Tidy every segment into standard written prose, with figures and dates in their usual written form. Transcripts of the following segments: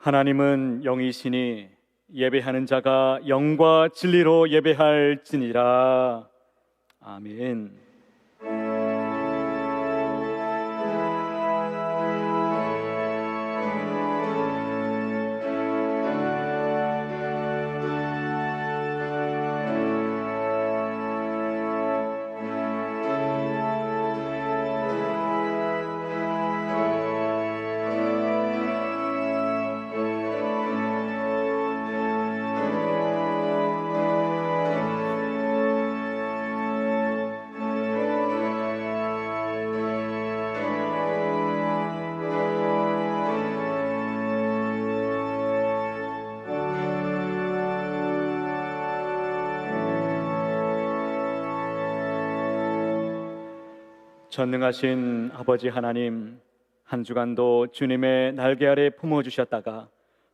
하나님은 영이시니 예배하는 자가 영과 진리로 예배할지니라. 아멘. 전능하신 아버지 하나님, 한 주간도 주님의 날개 아래 품어주셨다가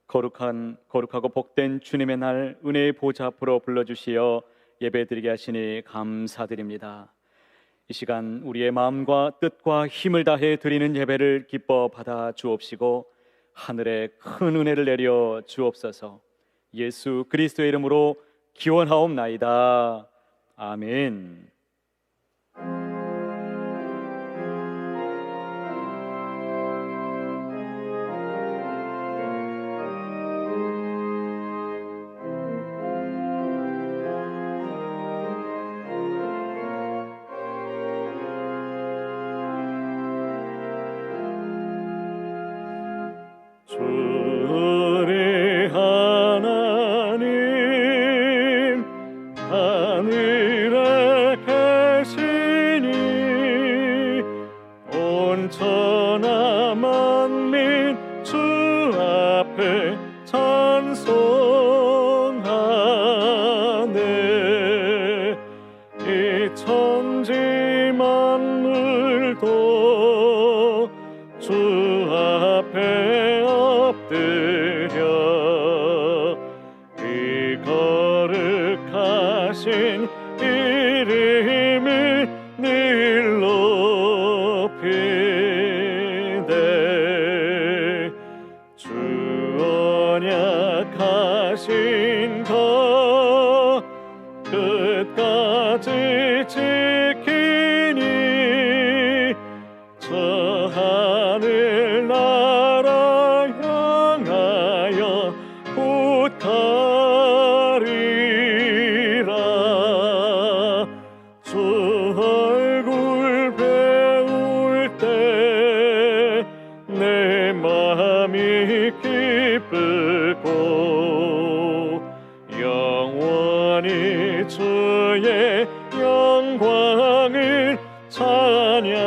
거룩하고 복된 주님의 날 은혜의 보좌 앞으로 불러주시어 예배드리게 하시니 감사드립니다. 이 시간 우리의 마음과 뜻과 힘을 다해 드리는 예배를 기뻐 받아 주옵시고 하늘에 큰 은혜를 내려 주옵소서. 예수 그리스도의 이름으로 기원하옵나이다. 아멘. 우리 하나님 하늘에 계시니 온천하 만민 주 앞에 찬송하네. 이 천지 만물도 주 앞에 엎드려 이 거룩하신 이름을 늘 높이네. 주 언약하신 것 끝까지 지키니 저 하늘 나라 향하여 곧 가리라. 주 얼굴 배울 때 내 마음이 기쁘고 영원히 주의 영광을 찬양하리.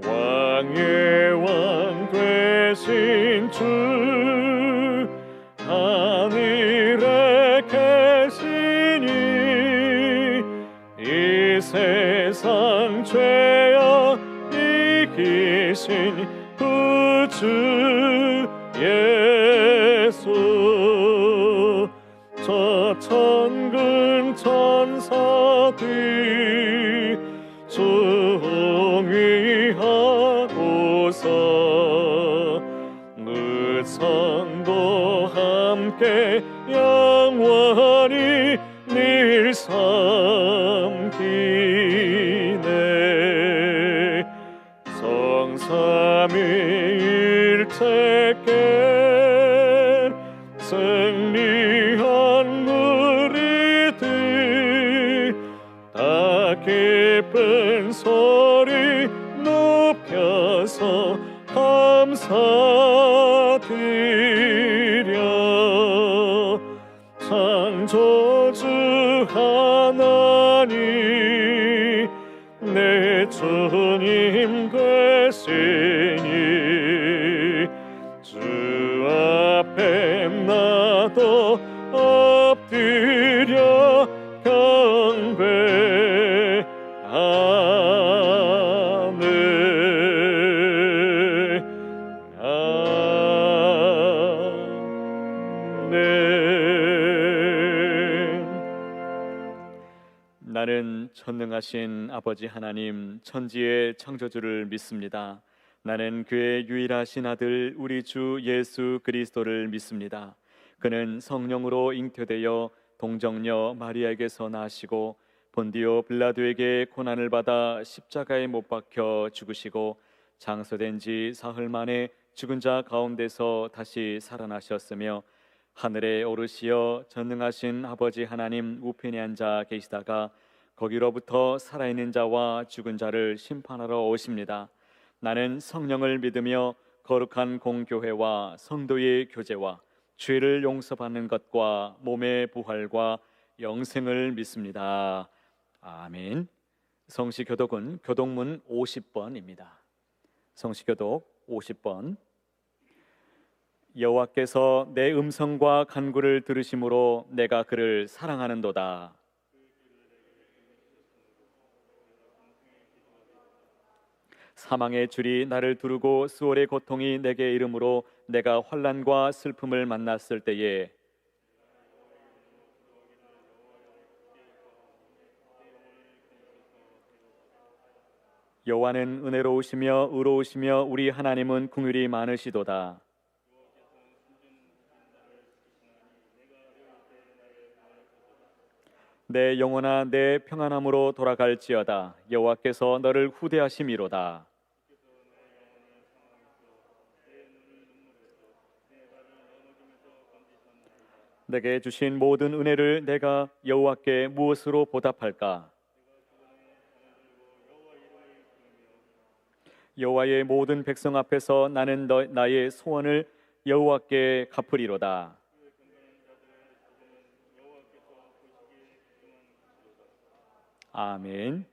왕의 왕 되신 주 하늘에 계시니 이 세상 죄악 이기신 구주 예수. 저 천군 천사들 숭위하고서 무성도 함께 영원히 늘 섬기네. 성삼위일체께 승리한 무리들 다 기쁜 소리 높여서 감사드려. 창조주 하나님 내 주님 되시니 주 앞에 나도 엎드려 경배하네. 나는 전능하신 아버지 하나님 천지의 창조주를 믿습니다. 나는 그의 유일하신 아들 우리 주 예수 그리스도를 믿습니다. 그는 성령으로 잉태되어 동정녀 마리아에게서 나시고 본디오 빌라도에게 고난을 받아 십자가에 못 박혀 죽으시고 장사된 지 사흘 만에 죽은 자 가운데서 다시 살아나셨으며 하늘에 오르시어 전능하신 아버지 하나님 우편에 앉아 계시다가 거기로부터 살아있는 자와 죽은 자를 심판하러 오십니다. 나는 성령을 믿으며 거룩한 공교회와 성도의 교제와 죄를 용서받는 것과 몸의 부활과 영생을 믿습니다. 아멘. 성시교독은 교독문 50번입니다. 성시교독 50번. 여호와께서 내 음성과 간구를 들으심으로 내가 그를 사랑하는도다. 사망의 줄이 나를 두르고 수월의 고통이 내게 이름으로 내가 환난과 슬픔을 만났을 때에 여호와는 은혜로우시며 의로우시며 우리 하나님은 긍휼이 많으시도다. 내 영혼아 내 평안함으로 돌아갈지어다. 여호와께서 너를 후대하심이로다. 내게 주신 모든 은혜를 내가 여호와께 무엇으로 보답할까? 여호와의 모든 백성 앞에서 나는 나의 소원을 여호와께 갚으리로다. 아멘.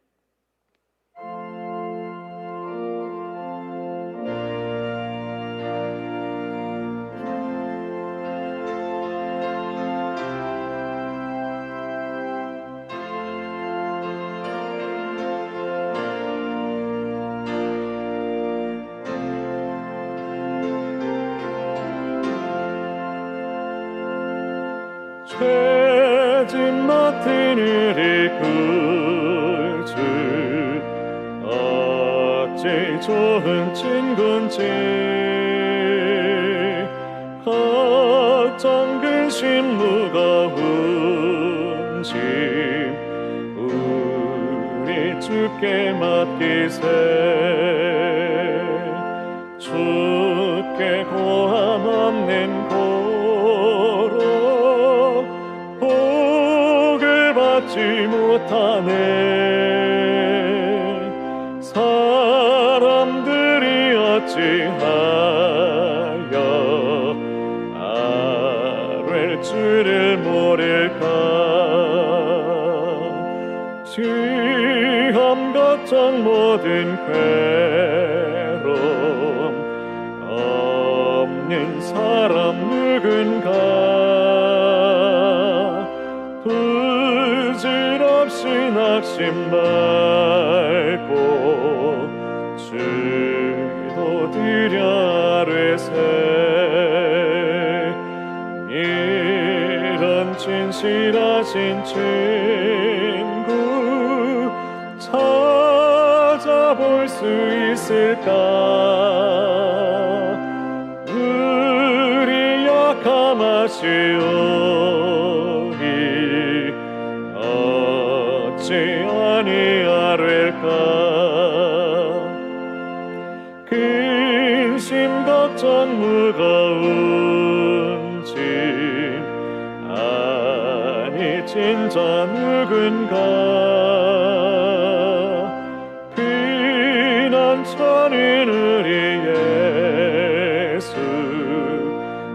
죄짐 맡은 일이 그즈 어찌 좋은 친구인지 걱정 근심 무거운 짐 우리 주께 맡기세 주께 고함 없는 받지 못하네 사람들이 어찌하여 아랠 줄을 모를까 시험 걱정 모든 괴로움 없는 사람 누군가 부질없이 낙심 말고 주도 드려 아뢰세 이런 진실하신 친구 찾아볼 수 있을까 우리 약함하시오니 어찌 아니하릴까 근심 걱정 무거운 짐 아니 진짜 누군가 피난처는 우리 예수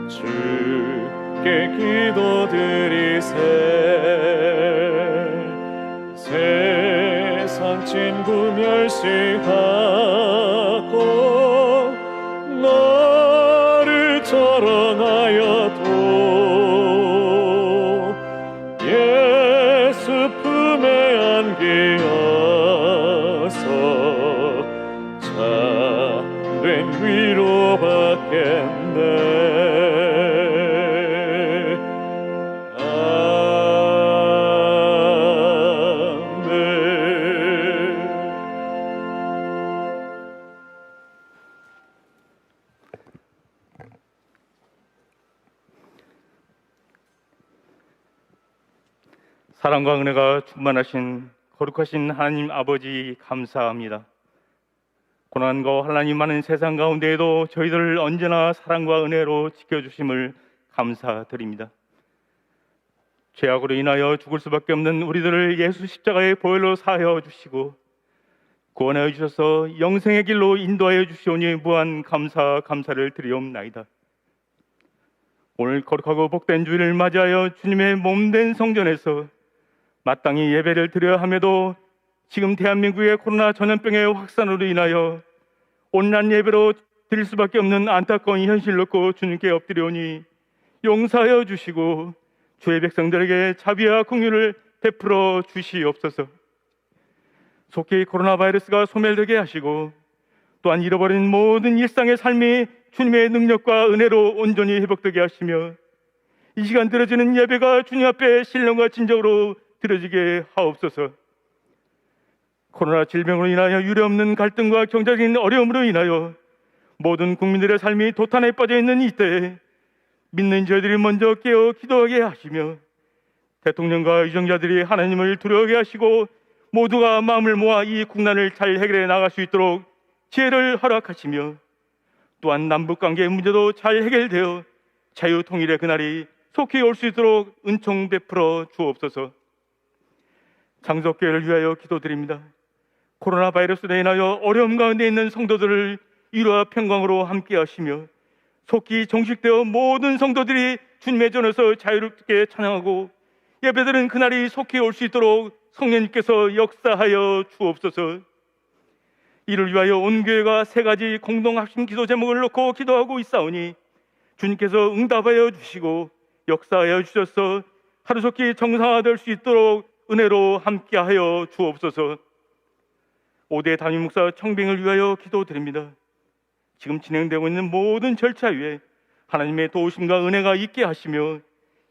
주께 기도드리세 세상 친구 멸시하고 너를 자랑하여도 예수 품에 안기어서 참된 위로받겠네 사랑과 은혜가 충만하신 거룩하신 하나님 아버지 감사합니다. 고난과 환난이 많은 세상 가운데에도 저희들을 언제나 사랑과 은혜로 지켜주심을 감사드립니다. 죄악으로 인하여 죽을 수밖에 없는 우리들을 예수 십자가의 보혈로 사하여 주시고 구원하여 주셔서 영생의 길로 인도하여 주시오니 무한 감사를 드리옵나이다. 오늘 거룩하고 복된 주일을 맞이하여 주님의 몸된 성전에서 마땅히 예배를 드려야 함에도 지금 대한민국의 코로나 전염병의 확산으로 인하여 온라인 예배로 드릴 수밖에 없는 안타까운 현실을 놓고 주님께 엎드려오니 용서하여 주시고 주의 백성들에게 자비와 긍휼을 베풀어 주시옵소서. 속히 코로나 바이러스가 소멸되게 하시고 또한 잃어버린 모든 일상의 삶이 주님의 능력과 은혜로 온전히 회복되게 하시며 이 시간 드려지는 예배가 주님 앞에 신령과 진정으로 드려지게 하옵소서. 코로나 질병으로 인하여 유례없는 갈등과 경제적인 어려움으로 인하여 모든 국민들의 삶이 도탄에 빠져 있는 이때에 믿는 저희들이 먼저 깨어 기도하게 하시며 대통령과 유정자들이 하나님을 두려워하게 하시고 모두가 마음을 모아 이 국난을 잘 해결해 나갈 수 있도록 지혜를 허락하시며 또한 남북관계의 문제도 잘 해결되어 자유통일의 그날이 속히 올 수 있도록 은총 베풀어 주옵소서. 장석교회를 위하여 기도드립니다. 코로나 바이러스로 인하여 어려움 가운데 있는 성도들을 위로와 평강으로 함께 하시며 속히 종식되어 모든 성도들이 주님의 전에서 자유롭게 찬양하고 예배드리는 그날이 속히 올 수 있도록 성령님께서 역사하여 주옵소서. 이를 위하여 온 교회가 세 가지 공동 합심 기도 제목을 놓고 기도하고 있사오니 주님께서 응답하여 주시고 역사하여 주셔서 하루속히 정상화될 수 있도록 은혜로 함께하여 주옵소서. 5대 담임 목사 청빙을 위하여 기도드립니다. 지금 진행되고 있는 모든 절차 위에 하나님의 도우심과 은혜가 있게 하시며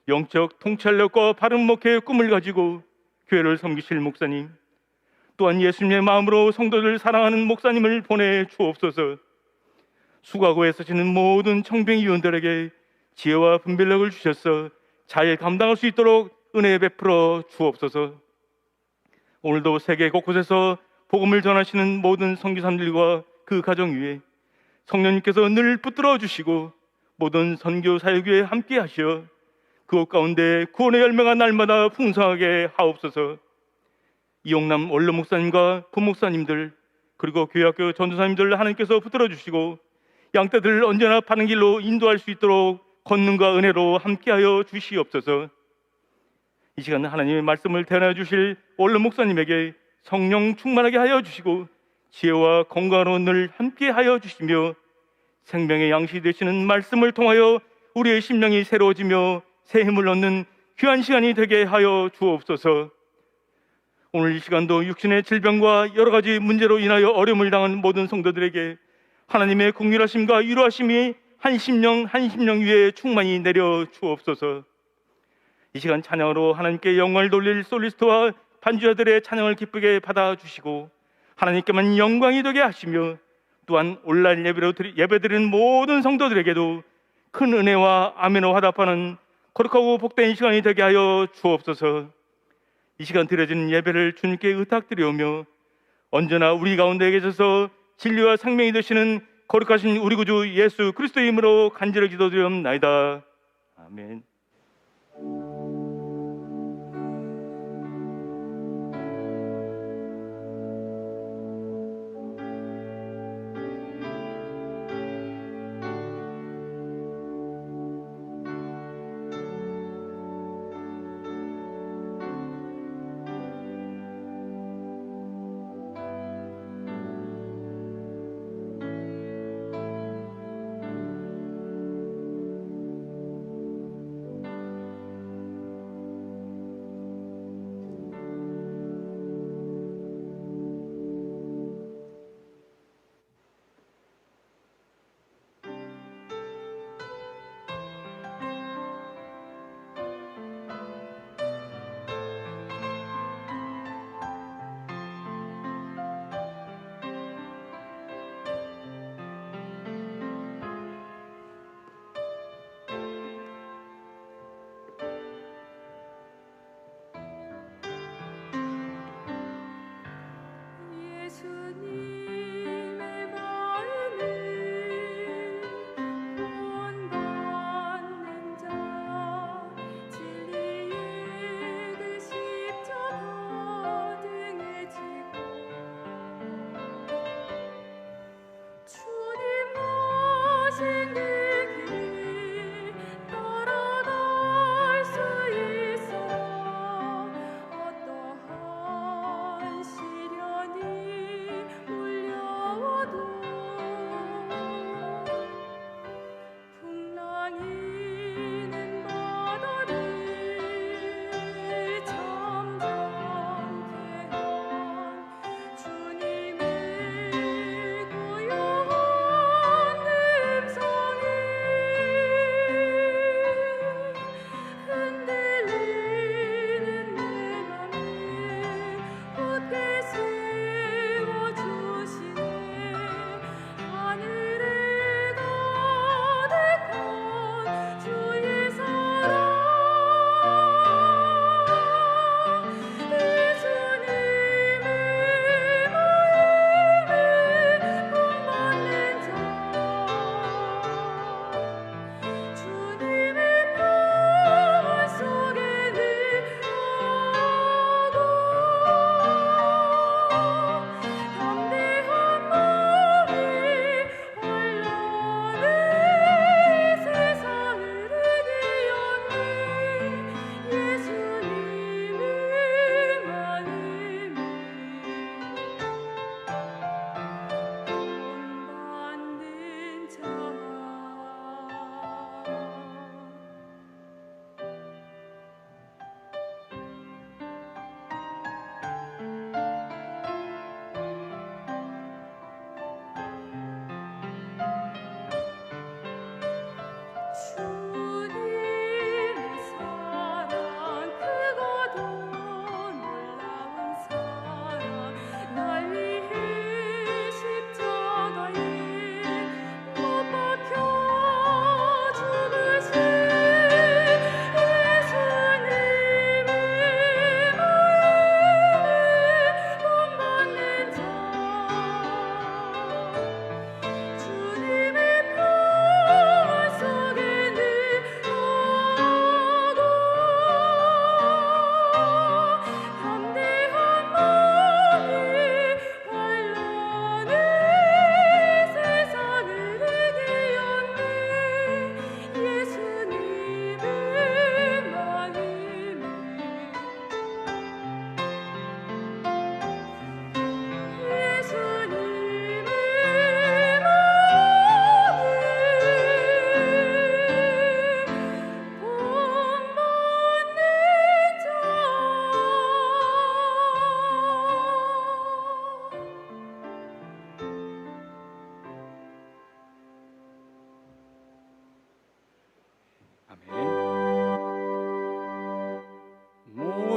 영적 통찰력과 바른 목회의 꿈을 가지고 교회를 섬기실 목사님, 또한 예수님의 마음으로 성도를 사랑하는 목사님을 보내 주옵소서. 수고하고 애쓰시는 모든 청빙위원들에게 지혜와 분별력을 주셔서 잘 감당할 수 있도록 은혜 베풀어 주옵소서. 오늘도 세계 곳곳에서 복음을 전하시는 모든 선교사님들과 그 가정 위에 성령님께서 늘 붙들어 주시고 모든 선교 사역에 함께 하시어 그곳 가운데 구원의 열매가 날마다 풍성하게 하옵소서. 이용남 원로 목사님과 부목사님들 그리고 교회학교 전도사님들 하나님께서 붙들어 주시고 양떼들 언제나 바른 길로 인도할 수 있도록 권능과 은혜로 함께하여 주시옵소서. 이 시간 하나님의 말씀을 대하여 주실 원로 목사님에게 성령 충만하게 하여 주시고 지혜와 건강으로 늘 함께하여 주시며 생명의 양식이 되시는 말씀을 통하여 우리의 심령이 새로워지며 새 힘을 얻는 귀한 시간이 되게 하여 주옵소서. 오늘 이 시간도 육신의 질병과 여러 가지 문제로 인하여 어려움을 당한 모든 성도들에게 하나님의 긍휼하심과 위로하심이 한 심령 위에 충만히 내려 주옵소서. 이 시간 찬양으로 하나님께 영광을 돌릴 솔리스트와 반주자들의 찬양을 기쁘게 받아주시고 하나님께만 영광이 되게 하시며 또한 온라인 예배로 예배드리는 모든 성도들에게도 큰 은혜와 아멘으로 화답하는 거룩하고 복된 시간이 되게 하여 주옵소서. 이 시간 드려지는 예배를 주님께 의탁드리오며 언제나 우리 가운데 계셔서 진리와 생명이 되시는 거룩하신 우리 구주 예수 그리스도의 이름으로 간절히 기도드리옵나이다. 아멘.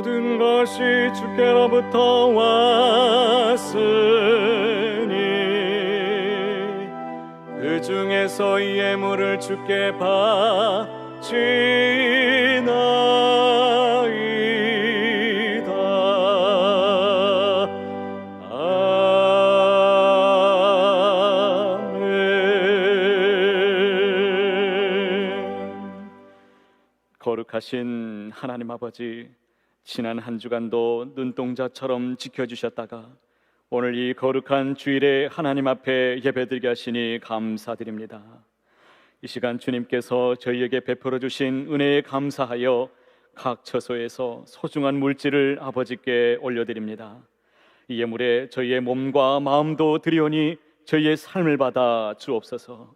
모든 것이 주께로부터 왔으니 그 중에서 이 예물을 주께 바치나이다. 아멘. 거룩하신 하나님 아버지, 지난 한 주간도 눈동자처럼 지켜주셨다가 오늘 이 거룩한 주일에 하나님 앞에 예배드리게 하시니 감사드립니다. 이 시간 주님께서 저희에게 베풀어 주신 은혜에 감사하여 각 처소에서 소중한 물질을 아버지께 올려드립니다. 이 예물에 저희의 몸과 마음도 드리오니 저희의 삶을 받아 주옵소서.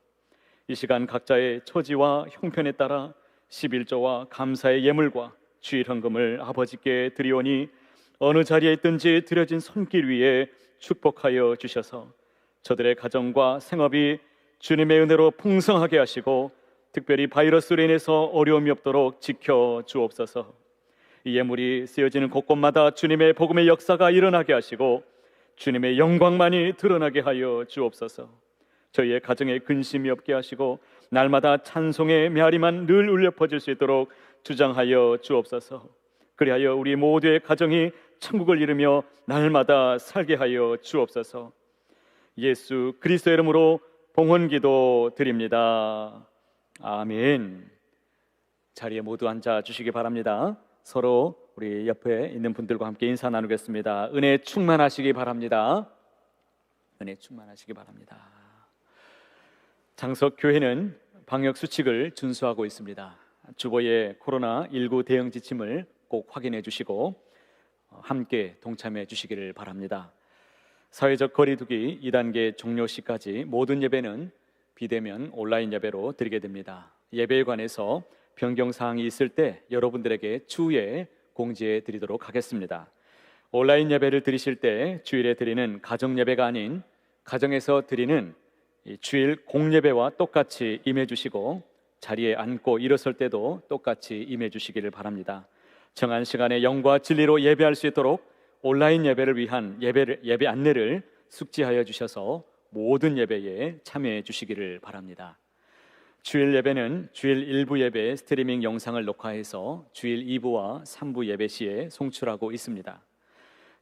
이 시간 각자의 처지와 형편에 따라 11조와 감사의 예물과 주일 헌금을 아버지께 드리오니 어느 자리에 있든지 드려진 손길 위에 축복하여 주셔서 저들의 가정과 생업이 주님의 은혜로 풍성하게 하시고 특별히 바이러스로 인해서 어려움이 없도록 지켜 주옵소서. 이 예물이 쓰여지는 곳곳마다 주님의 복음의 역사가 일어나게 하시고 주님의 영광만이 드러나게 하여 주옵소서. 저희의 가정에 근심이 없게 하시고 날마다 찬송의 메아리만 늘 울려 퍼질 수 있도록 주장하여 주옵소서. 그리하여 우리 모두의 가정이 천국을 이루며 날마다 살게 하여 주옵소서. 예수 그리스도의 이름으로 봉헌기도 드립니다. 아멘. 자리에 모두 앉아 주시기 바랍니다. 서로 우리 옆에 있는 분들과 함께 인사 나누겠습니다. 은혜 충만하시기 바랍니다. 은혜 충만하시기 바랍니다. 장석교회는 방역 수칙을 준수하고 있습니다. 주보의 코로나19 대응 지침을 꼭 확인해 주시고 함께 동참해 주시기를 바랍니다. 사회적 거리두기 2단계 종료 시까지 모든 예배는 비대면 온라인 예배로 드리게 됩니다. 예배에 관해서 변경사항이 있을 때 여러분들에게 추후에 공지해 드리도록 하겠습니다. 온라인 예배를 드리실 때 주일에 드리는 가정 예배가 아닌 가정에서 드리는 주일 공예배와 똑같이 임해 주시고 자리에 앉고 일어설 때도 똑같이 임해 주시기를 바랍니다. 정한 시간에 영과 진리로 예배할 수 있도록 온라인 예배를 위한 예배 안내를 숙지하여 주셔서 모든 예배에 참여해 주시기를 바랍니다. 주일 예배는 주일 1부 예배 스트리밍 영상을 녹화해서 주일 2부와 3부 예배 시에 송출하고 있습니다.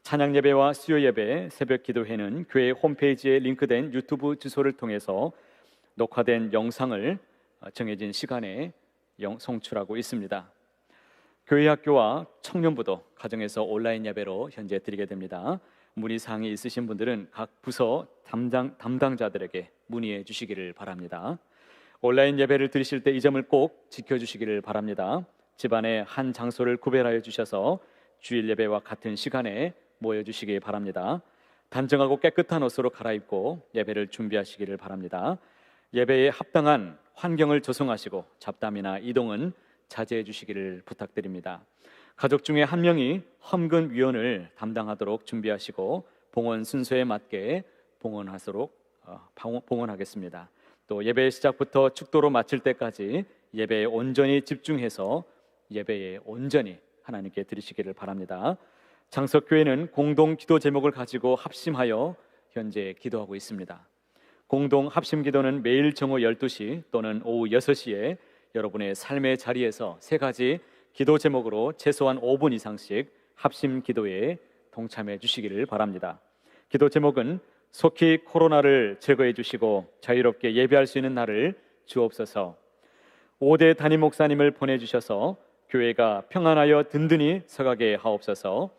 찬양 예배와 수요 예배, 새벽 기도회는 교회 홈페이지에 링크된 유튜브 주소를 통해서 녹화된 영상을 정해진 시간에 송출하고 있습니다. 교회 학교와 청년부도 가정에서 온라인 예배로 현재 드리게 됩니다. 문의사항이 있으신 분들은 각 부서 담당자들에게 문의해 주시기를 바랍니다. 온라인 예배를 드리실 때 이 점을 꼭 지켜주시기를 바랍니다. 집안에 한 장소를 구별하여 주셔서 주일 예배와 같은 시간에 모여주시기 바랍니다. 단정하고 깨끗한 옷으로 갈아입고 예배를 준비하시기를 바랍니다. 예배에 합당한 환경을 조성하시고 잡담이나 이동은 자제해 주시기를 부탁드립니다. 가족 중에 한 명이 헌금위원을 담당하도록 준비하시고 봉헌 순서에 맞게 봉헌하겠습니다. 또 예배 시작부터 축도로 마칠 때까지 예배에 온전히 집중해서 예배에 온전히 하나님께 드리시기를 바랍니다. 장석교회는 공동 기도 제목을 가지고 합심하여 현재 기도하고 있습니다. 공동 합심 기도는 매일 정오 12시 또는 오후 6시에 여러분의 삶의 자리에서 세 가지 기도 제목으로 최소한 5분 이상씩 합심 기도에 동참해 주시기를 바랍니다. 기도 제목은 속히 코로나를 제거해 주시고 자유롭게 예배할 수 있는 날을 주옵소서. 5대 담임 목사님을 보내주셔서 교회가 평안하여 든든히 서가게 하옵소서.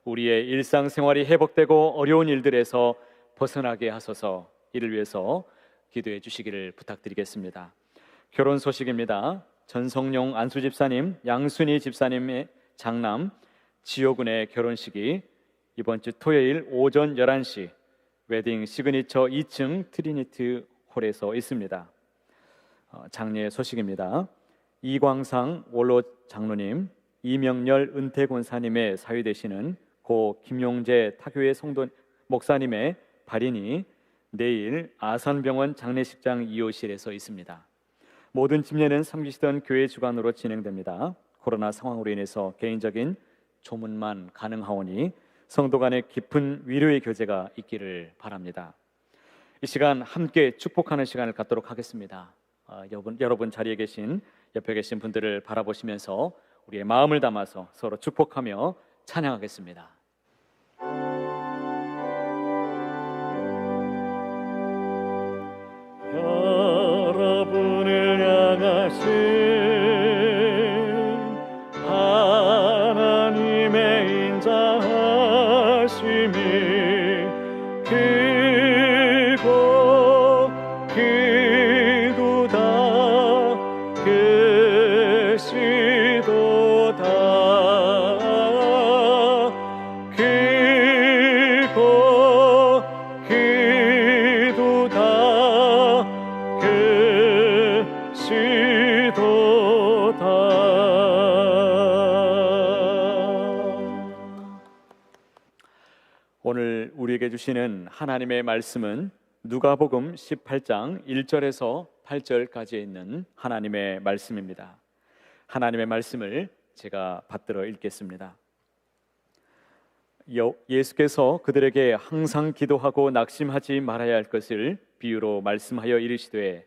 우리의 일상생활이 회복되고 어려운 일들에서 벗어나게 하소서. 이를 위해서 기도해 주시기를 부탁드리겠습니다. 결혼 소식입니다. 전성용 안수 집사님, 양순희 집사님의 장남 지효군의 결혼식이 이번 주 토요일 오전 11시 웨딩 시그니처 2층 트리니티 홀에서 있습니다. 장례 소식입니다. 이광상 원로 장로님, 이명렬 은퇴 권사님의 사위 되시는 고 김용재 타교회 성도 목사님의 발인이 내일 아산병원 장례식장 2호실에서 있습니다. 모든 집례는 섬기시던 교회 주관으로 진행됩니다. 코로나 상황으로 인해서 개인적인 조문만 가능하오니 성도 간의 깊은 위로의 교제가 있기를 바랍니다. 이 시간 함께 축복하는 시간을 갖도록 하겠습니다. 여러분 자리에 계신 옆에 계신 분들을 바라보시면서 우리의 마음을 담아서 서로 축복하며 찬양하겠습니다. 여러분을 향하신 하나님의 인자하심이 크고 크도다 크시도다 크고 크도다 오늘 우리에게 주시는 하나님의 말씀은 누가복음 18장 1절에서 8절까지에 있는 하나님의 말씀입니다. 하나님의 말씀을 제가 받들어 읽겠습니다. 예수께서 그들에게 항상 기도하고 낙심하지 말아야 할 것을 비유로 말씀하여 이르시되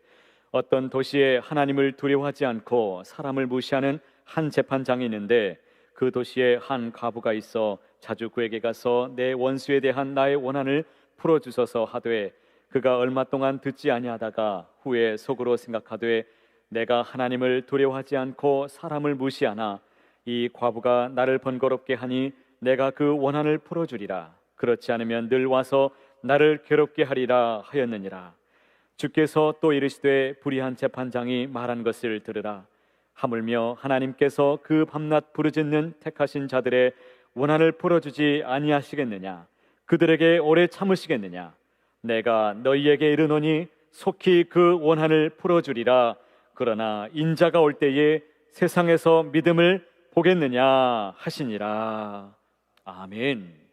어떤 도시에 하나님을 두려워하지 않고 사람을 무시하는 한 재판장이 있는데 그 도시에 한 과부가 있어 자주 그에게 가서 내 원수에 대한 나의 원한을 풀어주소서 하되 그가 얼마 동안 듣지 아니하다가 후에 속으로 생각하되 내가 하나님을 두려워하지 않고 사람을 무시하나 이 과부가 나를 번거롭게 하니 내가 그 원한을 풀어주리라. 그렇지 않으면 늘 와서 나를 괴롭게 하리라 하였느니라. 주께서 또 이르시되 불의한 재판장이 말한 것을 들으라. 하물며 하나님께서 그 밤낮 부르짖는 택하신 자들의 원한을 풀어주지 아니하시겠느냐? 그들에게 오래 참으시겠느냐? 내가 너희에게 이르노니 속히 그 원한을 풀어주리라. 그러나 인자가 올 때에 세상에서 믿음을 보겠느냐 하시니라. 아멘.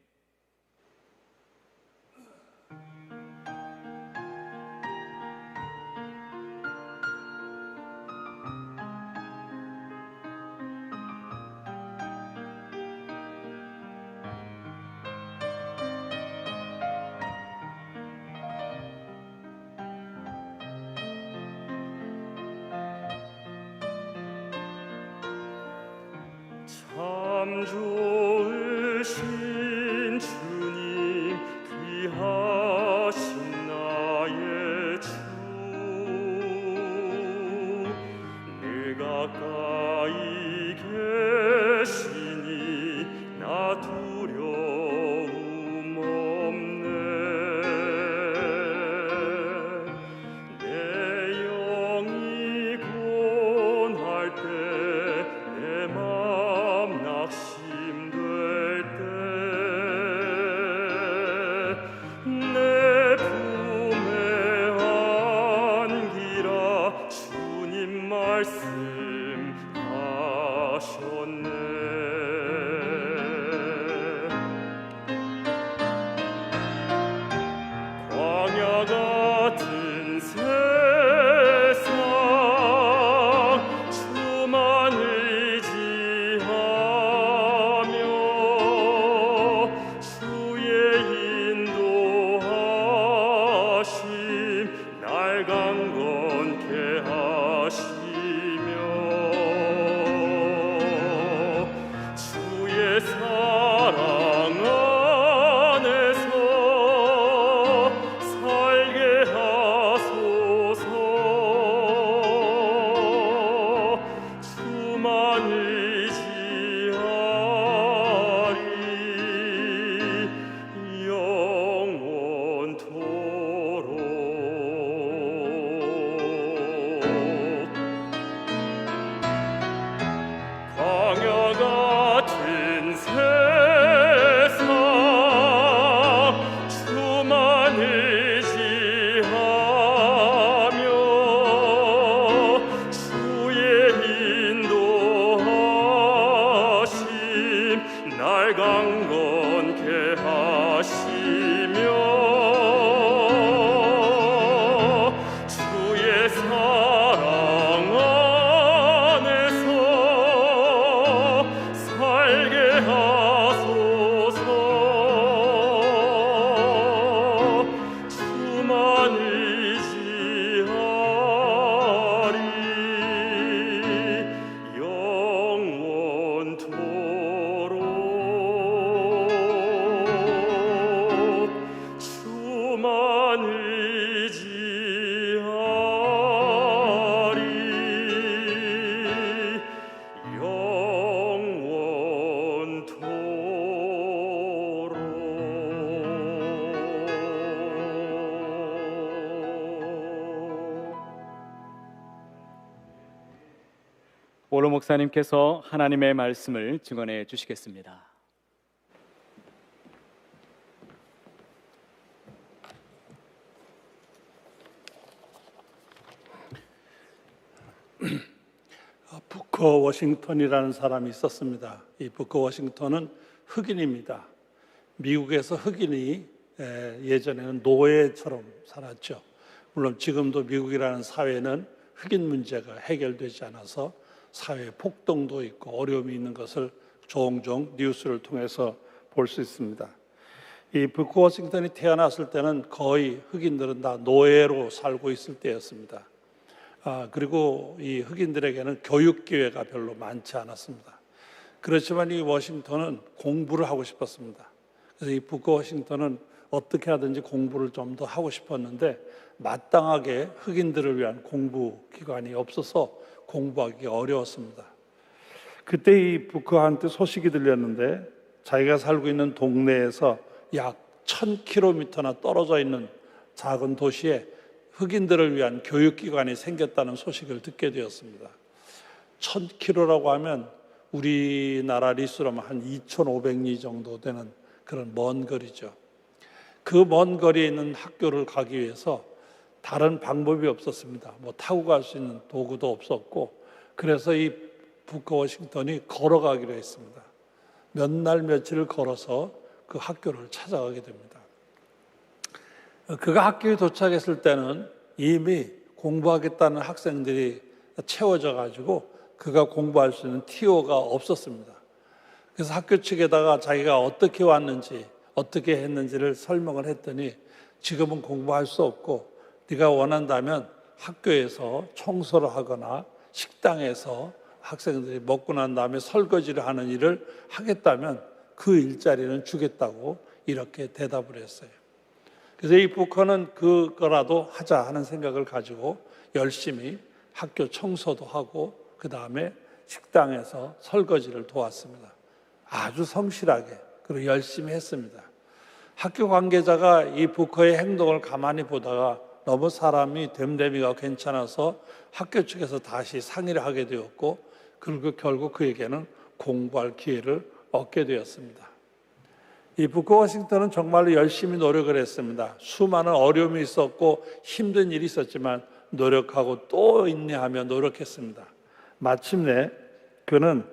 참 좋으신 주님 귀하신 나의 주 늘 가까이 계시니 나 두려움 없네 내 영이 고날 때 내 맘 낙심될 때 내 품에 안기라 주님 말씀하셨네 광야 같은 세상 주만 의지하며 주의 인도하심 날 강건케 하시며 주의 사랑 안에서 살게 하소서 주만 의지하리 영원토록 오로 목사님께서 하나님의 말씀을 증언해 주시겠습니다. 부커 워싱턴이라는 사람이 있었습니다. 이 부커 워싱턴은 흑인입니다. 미국에서 흑인이 예전에는 노예처럼 살았죠. 물론 지금도 미국이라는 사회는 흑인 문제가 해결되지 않아서 사회 폭동도 있고 어려움이 있는 것을 종종 뉴스를 통해서 볼 수 있습니다. 이 부커 워싱턴이 태어났을 때는 거의 흑인들은 다 노예로 살고 있을 때였습니다. 그리고 이 흑인들에게는 교육 기회가 별로 많지 않았습니다. 그렇지만 이 워싱턴은 공부를 하고 싶었습니다. 그래서 이 부커 워싱턴은 어떻게 하든지 공부를 좀 더 하고 싶었는데 마땅하게 흑인들을 위한 공부 기관이 없어서 공부하기 어려웠습니다. 그때 이 부커한테 소식이 들렸는데 자기가 살고 있는 동네에서 약 1000km나 떨어져 있는 작은 도시에 흑인들을 위한 교육기관이 생겼다는 소식을 듣게 되었습니다. 1000km라고 하면 우리나라 리수로 하면 한 2500리 정도 되는 그런 먼 거리죠. 그 먼 거리에 있는 학교를 가기 위해서 다른 방법이 없었습니다. 뭐 타고 갈 수 있는 도구도 없었고, 그래서 이 부커 워싱턴이 걸어가기로 했습니다. 몇 날 며칠을 걸어서 그 학교를 찾아가게 됩니다. 그가 학교에 도착했을 때는 이미 공부하겠다는 학생들이 채워져 가지고 그가 공부할 수 있는 티오가 없었습니다. 그래서 학교 측에다가 자기가 어떻게 왔는지 어떻게 했는지를 설명을 했더니 지금은 공부할 수 없고 네가 원한다면 학교에서 청소를 하거나 식당에서 학생들이 먹고 난 다음에 설거지를 하는 일을 하겠다면 그 일자리는 주겠다고 이렇게 대답을 했어요. 그래서 이 부커는 그거라도 하자 하는 생각을 가지고 열심히 학교 청소도 하고 그 다음에 식당에서 설거지를 도왔습니다. 아주 성실하게 그리고 열심히 했습니다. 학교 관계자가 이 부커의 행동을 가만히 보다가 너무 사람이 됨됨이가 괜찮아서 학교 측에서 다시 상의를 하게 되었고, 그리고 결국 그에게는 공부할 기회를 얻게 되었습니다. 이 부커 워싱턴은 정말로 열심히 노력을 했습니다. 수많은 어려움이 있었고 힘든 일이 있었지만 노력하고 또 인내하며 노력했습니다. 마침내 그는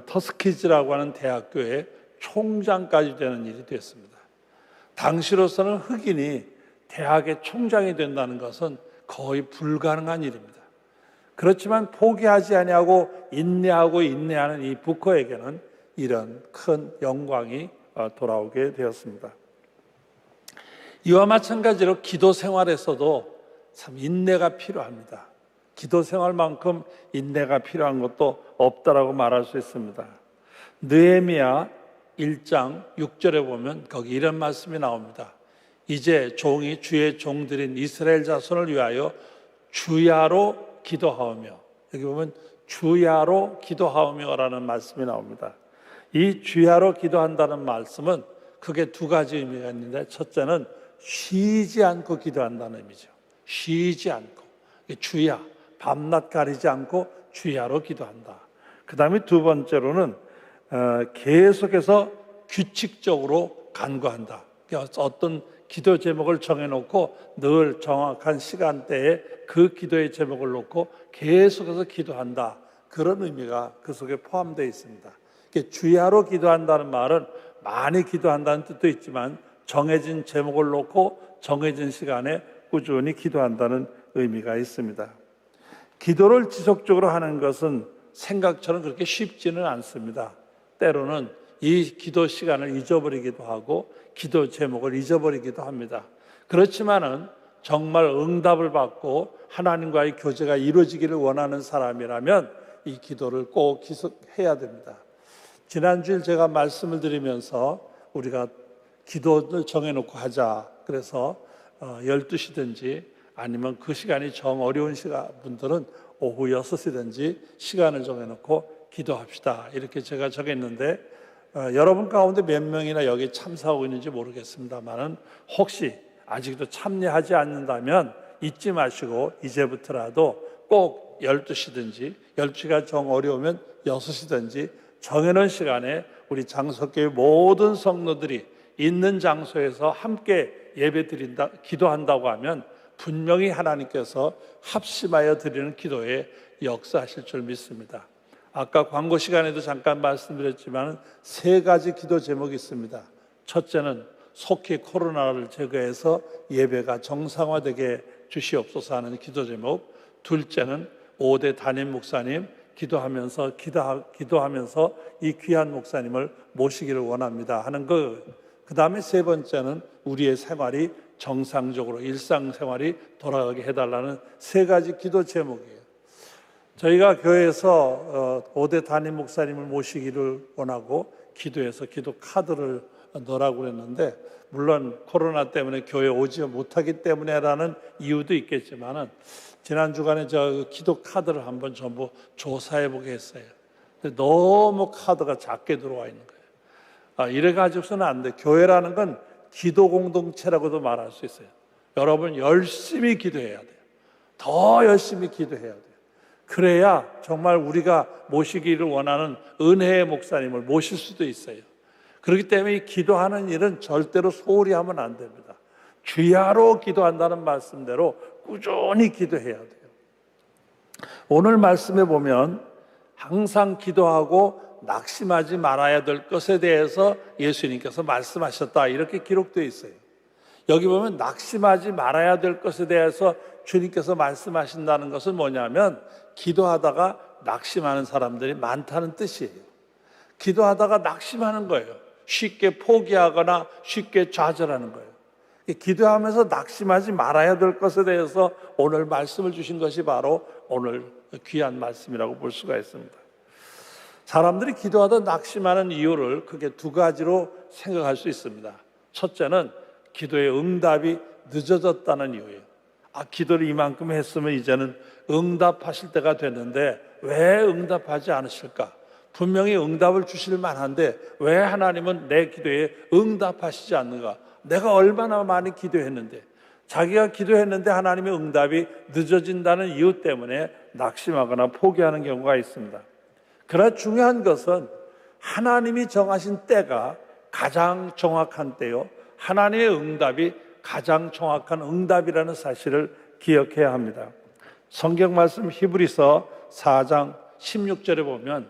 터스키즈라고 하는 대학교의 총장까지 되는 일이 됐습니다. 당시로서는 흑인이 대학의 총장이 된다는 것은 거의 불가능한 일입니다. 그렇지만 포기하지 아니하고 인내하는 이 부커에게는 이런 큰 영광이 돌아오게 되었습니다. 이와 마찬가지로 기도 생활에서도 참 인내가 필요합니다. 기도 생활만큼 인내가 필요한 것도 없다라고 말할 수 있습니다. 느헤미야 1장 6절에 보면 거기 이런 말씀이 나옵니다. 이제 종이 주의 종들인 이스라엘 자손을 위하여 주야로 기도하오며, 여기 보면 주야로 기도하오며라는 말씀이 나옵니다. 이 주야로 기도한다는 말씀은 크게 두 가지 의미가 있는데, 첫째는 쉬지 않고 기도한다는 의미죠. 쉬지 않고, 주야, 밤낮 가리지 않고 주야로 기도한다. 그 다음에 두 번째로는 계속해서 규칙적으로 간구한다. 어떤 기도 제목을 정해놓고 늘 정확한 시간대에 그 기도의 제목을 놓고 계속해서 기도한다. 그런 의미가 그 속에 포함되어 있습니다. 주야로 기도한다는 말은 많이 기도한다는 뜻도 있지만 정해진 제목을 놓고 정해진 시간에 꾸준히 기도한다는 의미가 있습니다. 기도를 지속적으로 하는 것은 생각처럼 그렇게 쉽지는 않습니다. 때로는 이 기도 시간을 잊어버리기도 하고 기도 제목을 잊어버리기도 합니다. 그렇지만은 정말 응답을 받고 하나님과의 교제가 이루어지기를 원하는 사람이라면 이 기도를 꼭 지속해야 됩니다. 지난주에 제가 말씀을 드리면서 우리가 기도를 정해놓고 하자. 그래서 12시든지 아니면 그 시간이 정 어려운 분들은 오후 6시든지 시간을 정해놓고 기도합시다. 이렇게 제가 정했는데 여러분 가운데 몇 명이나 여기 참석하고 있는지 모르겠습니다만은 혹시 아직도 참여하지 않는다면 잊지 마시고 이제부터라도 꼭 12시든지 12시가 정 어려우면 6시든지 정해놓은 시간에 우리 장석교회 모든 성도들이 있는 장소에서 함께 예배 드린다, 기도한다고 하면 분명히 하나님께서 합심하여 드리는 기도에 역사하실 줄 믿습니다. 아까 광고 시간에도 잠깐 말씀드렸지만 3가지 기도 제목이 있습니다. 첫째는 속히 코로나를 제거해서 예배가 정상화되게 주시옵소서 하는 기도 제목. 둘째는 5대 담임 목사님 기도하면서 이 귀한 목사님을 모시기를 원합니다 하는 것. 그 다음에 3번째는 우리의 생활이 정상적으로 일상생활이 돌아가게 해달라는 3가지 기도 제목이에요. 저희가 교회에서 5대 담임 목사님을 모시기를 원하고 기도해서 기도 카드를 넣으라고 그랬는데, 물론 코로나 때문에 교회에 오지 못하기 때문에라는 이유도 있겠지만은 지난 주간에 저 기도 카드를 한번 전부 조사해 보게 했어요. 근데 너무 카드가 작게 들어와 있는 거예요. 이래 가지고서는 안 돼. 교회라는 건 기도 공동체라고도 말할 수 있어요. 여러분 열심히 기도해야 돼요. 더 열심히 기도해야 돼요. 그래야 정말 우리가 모시기를 원하는 은혜의 목사님을 모실 수도 있어요. 그렇기 때문에 이 기도하는 일은 절대로 소홀히 하면 안 됩니다. 주야로 기도한다는 말씀대로 꾸준히 기도해야 돼요. 오늘 말씀에 보면 항상 기도하고 낙심하지 말아야 될 것에 대해서 예수님께서 말씀하셨다, 이렇게 기록되어 있어요. 여기 보면 낙심하지 말아야 될 것에 대해서 주님께서 말씀하신다는 것은 뭐냐면, 기도하다가 낙심하는 사람들이 많다는 뜻이에요. 기도하다가 낙심하는 거예요. 쉽게 포기하거나 쉽게 좌절하는 거예요. 기도하면서 낙심하지 말아야 될 것에 대해서 오늘 말씀을 주신 것이 바로 오늘 귀한 말씀이라고 볼 수가 있습니다. 사람들이 기도하다 낙심하는 이유를 크게 2가지로 생각할 수 있습니다. 첫째는 기도의 응답이 늦어졌다는 이유예요. 기도를 이만큼 했으면 이제는 응답하실 때가 됐는데 왜 응답하지 않으실까? 분명히 응답을 주실 만한데 왜 하나님은 내 기도에 응답하시지 않는가? 내가 얼마나 많이 기도했는데, 자기가 기도했는데 하나님의 응답이 늦어진다는 이유 때문에 낙심하거나 포기하는 경우가 있습니다. 그러나 중요한 것은 하나님이 정하신 때가 가장 정확한 때요, 하나님의 응답이 가장 정확한 응답이라는 사실을 기억해야 합니다. 성경 말씀 히브리서 4장 16절에 보면,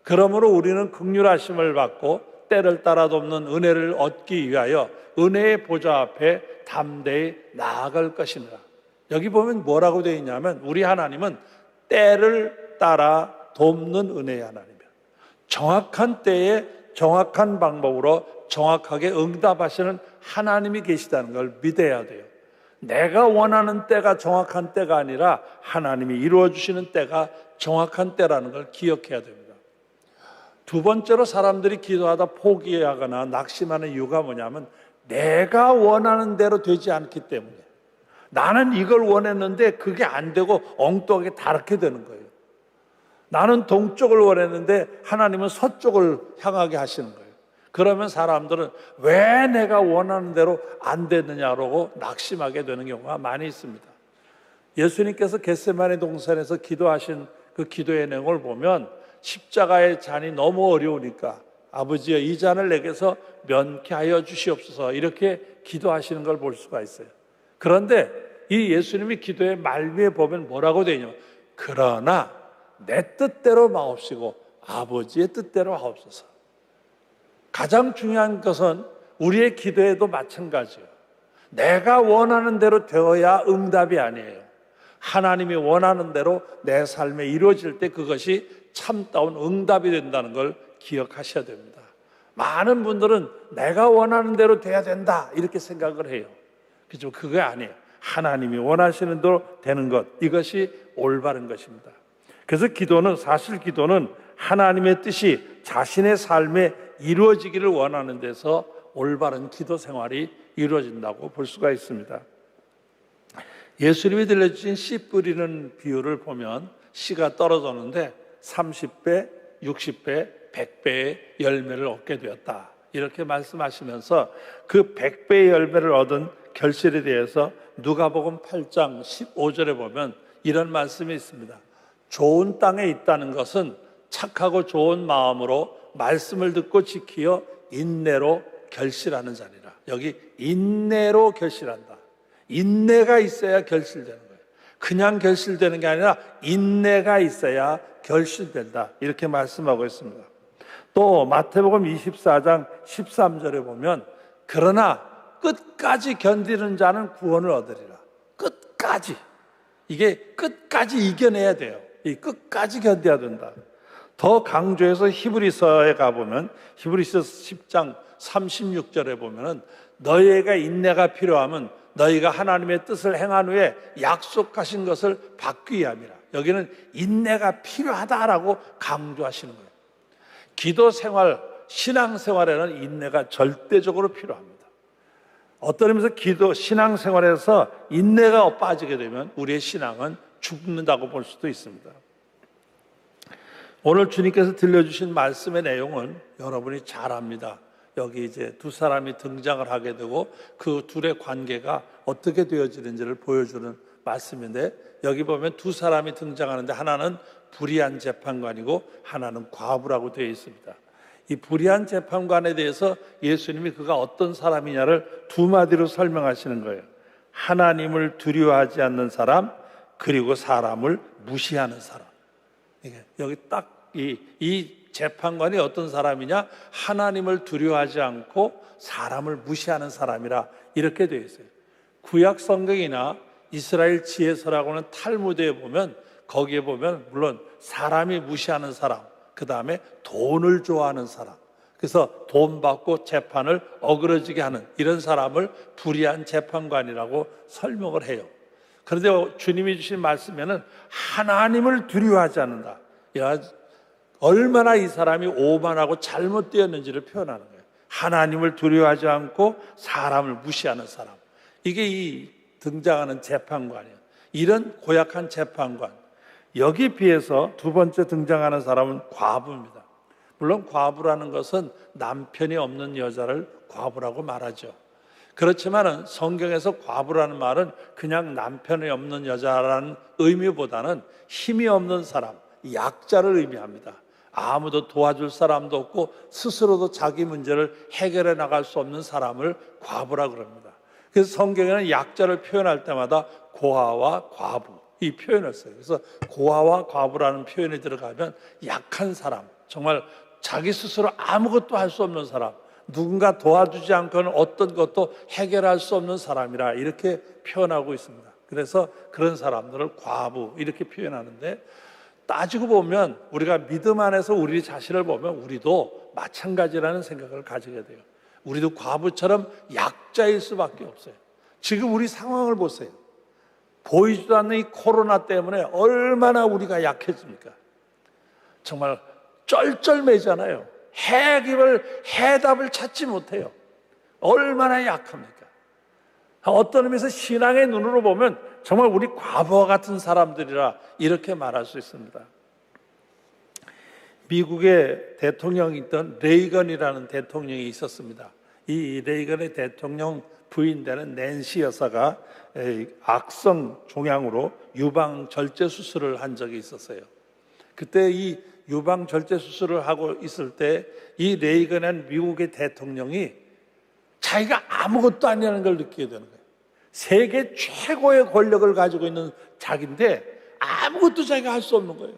그러므로 우리는 긍휼하심을 받고 때를 따라 돕는 은혜를 얻기 위하여 은혜의 보좌 앞에 담대히 나아갈 것이니라. 여기 보면 뭐라고 되어 있냐면, 우리 하나님은 때를 따라 돕는 은혜의 하나님이에요. 정확한 때에 정확한 방법으로 정확하게 응답하시는 하나님이 계시다는 걸 믿어야 돼요. 내가 원하는 때가 정확한 때가 아니라 하나님이 이루어주시는 때가 정확한 때라는 걸 기억해야 됩니다. 2번째로 사람들이 기도하다 포기하거나 낙심하는 이유가 뭐냐면, 내가 원하는 대로 되지 않기 때문에, 나는 이걸 원했는데 그게 안 되고 엉뚱하게 다르게 되는 거예요. 나는 동쪽을 원했는데 하나님은 서쪽을 향하게 하시는 거예요. 그러면 사람들은 왜 내가 원하는 대로 안 됐느냐고 낙심하게 되는 경우가 많이 있습니다. 예수님께서 겟세마네 동산에서 기도하신 그 기도의 내용을 보면, 십자가의 잔이 너무 어려우니까 아버지여 이 잔을 내게서 면케하여 주시옵소서, 이렇게 기도하시는 걸 볼 수가 있어요. 그런데 이 예수님이 기도의 말미에 보면 뭐라고 되냐, 그러나 내 뜻대로 마옵시고 아버지의 뜻대로 하옵소서. 가장 중요한 것은 우리의 기도에도 마찬가지예요. 내가 원하는 대로 되어야 응답이 아니에요. 하나님이 원하는 대로 내 삶에 이루어질 때 그것이 참다운 응답이 된다는 걸 기억하셔야 됩니다. 많은 분들은 내가 원하는 대로 돼야 된다 이렇게 생각을 해요. 그렇죠? 그게 아니에요. 하나님이 원하시는 대로 되는 것, 이것이 올바른 것입니다. 그래서 사실 기도는 하나님의 뜻이 자신의 삶에 이루어지기를 원하는 데서 올바른 기도 생활이 이루어진다고 볼 수가 있습니다. 예수님이 들려주신 씨 뿌리는 비유를 보면 씨가 떨어졌는데 30배, 60배, 100배의 열매를 얻게 되었다, 이렇게 말씀하시면서 그 100배의 열매를 얻은 결실에 대해서 누가복음 8장 15절에 보면 이런 말씀이 있습니다. 좋은 땅에 있다는 것은 착하고 좋은 마음으로 말씀을 듣고 지키어 인내로 결실하는 자리라. 여기 인내로 결실한다. 인내가 있어야 결실되는 거예요. 그냥 결실되는 게 아니라 인내가 있어야 결실된다. 이렇게 말씀하고 있습니다. 또 마태복음 24장 13절에 보면 그러나 끝까지 견디는 자는 구원을 얻으리라. 끝까지. 이게 끝까지 이겨내야 돼요. 이 끝까지 견뎌야 된다. 더 강조해서 히브리서에 가보면 히브리서 10장 36절에 보면은 너희가 인내가 필요하면 너희가 하나님의 뜻을 행한 후에 약속하신 것을 받기 위함이라. 여기는 인내가 필요하다라고 강조하시는 거예요. 기도 생활, 신앙 생활에는 인내가 절대적으로 필요합니다. 어떤 의미에서 기도, 신앙 생활에서 인내가 빠지게 되면 우리의 신앙은 죽는다고 볼 수도 있습니다. 오늘 주님께서 들려주신 말씀의 내용은 여러분이 잘 압니다. 여기 이제 두 사람이 등장을 하게 되고 그 둘의 관계가 어떻게 되어지는지를 보여주는 말씀인데, 여기 보면 두 사람이 등장하는데 하나는 불의한 재판관이고 하나는 과부라고 되어 있습니다. 이 불의한 재판관에 대해서 예수님이 그가 어떤 사람이냐를 두 마디로 설명하시는 거예요. 하나님을 두려워하지 않는 사람, 그리고 사람을 무시하는 사람. 여기 딱 이 재판관이 어떤 사람이냐? 하나님을 두려워하지 않고 사람을 무시하는 사람이라 이렇게 되어 있어요. 구약 성경이나 이스라엘 지혜서라고는 탈무드에 보면 거기에 보면 물론 사람이 무시하는 사람, 그 다음에 돈을 좋아하는 사람, 그래서 돈 받고 재판을 어그러지게 하는 이런 사람을 불의한 재판관이라고 설명을 해요. 그런데 주님이 주신 말씀에는 하나님을 두려워하지 않는다. 얼마나 이 사람이 오만하고 잘못되었는지를 표현하는 거예요. 하나님을 두려워하지 않고 사람을 무시하는 사람. 이게 이 등장하는 재판관이에요. 이런 고약한 재판관. 여기에 비해서 두 번째 등장하는 사람은 과부입니다. 물론 과부라는 것은 남편이 없는 여자를 과부라고 말하죠. 그렇지만 성경에서 과부라는 말은 그냥 남편이 없는 여자라는 의미보다는 힘이 없는 사람, 약자를 의미합니다. 아무도 도와줄 사람도 없고 스스로도 자기 문제를 해결해 나갈 수 없는 사람을 과부라고 합니다. 그래서 성경에는 약자를 표현할 때마다 고아와 과부 이 표현을 써요. 그래서 고아와 과부라는 표현이 들어가면 약한 사람, 정말 자기 스스로 아무것도 할 수 없는 사람, 누군가 도와주지 않고는 어떤 것도 해결할 수 없는 사람이라 이렇게 표현하고 있습니다. 그래서 그런 사람들을 과부 이렇게 표현하는데, 따지고 보면 우리가 믿음 안에서 우리 자신을 보면 우리도 마찬가지라는 생각을 가지게 돼요. 우리도 과부처럼 약자일 수밖에 없어요. 지금 우리 상황을 보세요. 보이지도 않는 이 코로나 때문에 얼마나 우리가 약해집니까? 정말 쩔쩔매잖아요. 해답을 찾지 못해요. 얼마나 약합니까? 어떤 의미에서 신앙의 눈으로 보면 정말 우리 과부와 같은 사람들이라 이렇게 말할 수 있습니다. 미국의 대통령이던 레이건이라는 대통령이 있었습니다. 이 레이건의 대통령 부인 되는 낸시 여사가 악성 종양으로 유방 절제 수술을 한 적이 있었어요. 그때 이 유방 절제 수술을 하고 있을 때 이 레이건은 미국의 대통령이 자기가 아무것도 아니라는 걸 느끼게 되는 거예요. 세계 최고의 권력을 가지고 있는 자기인데 아무것도 자기가 할 수 없는 거예요.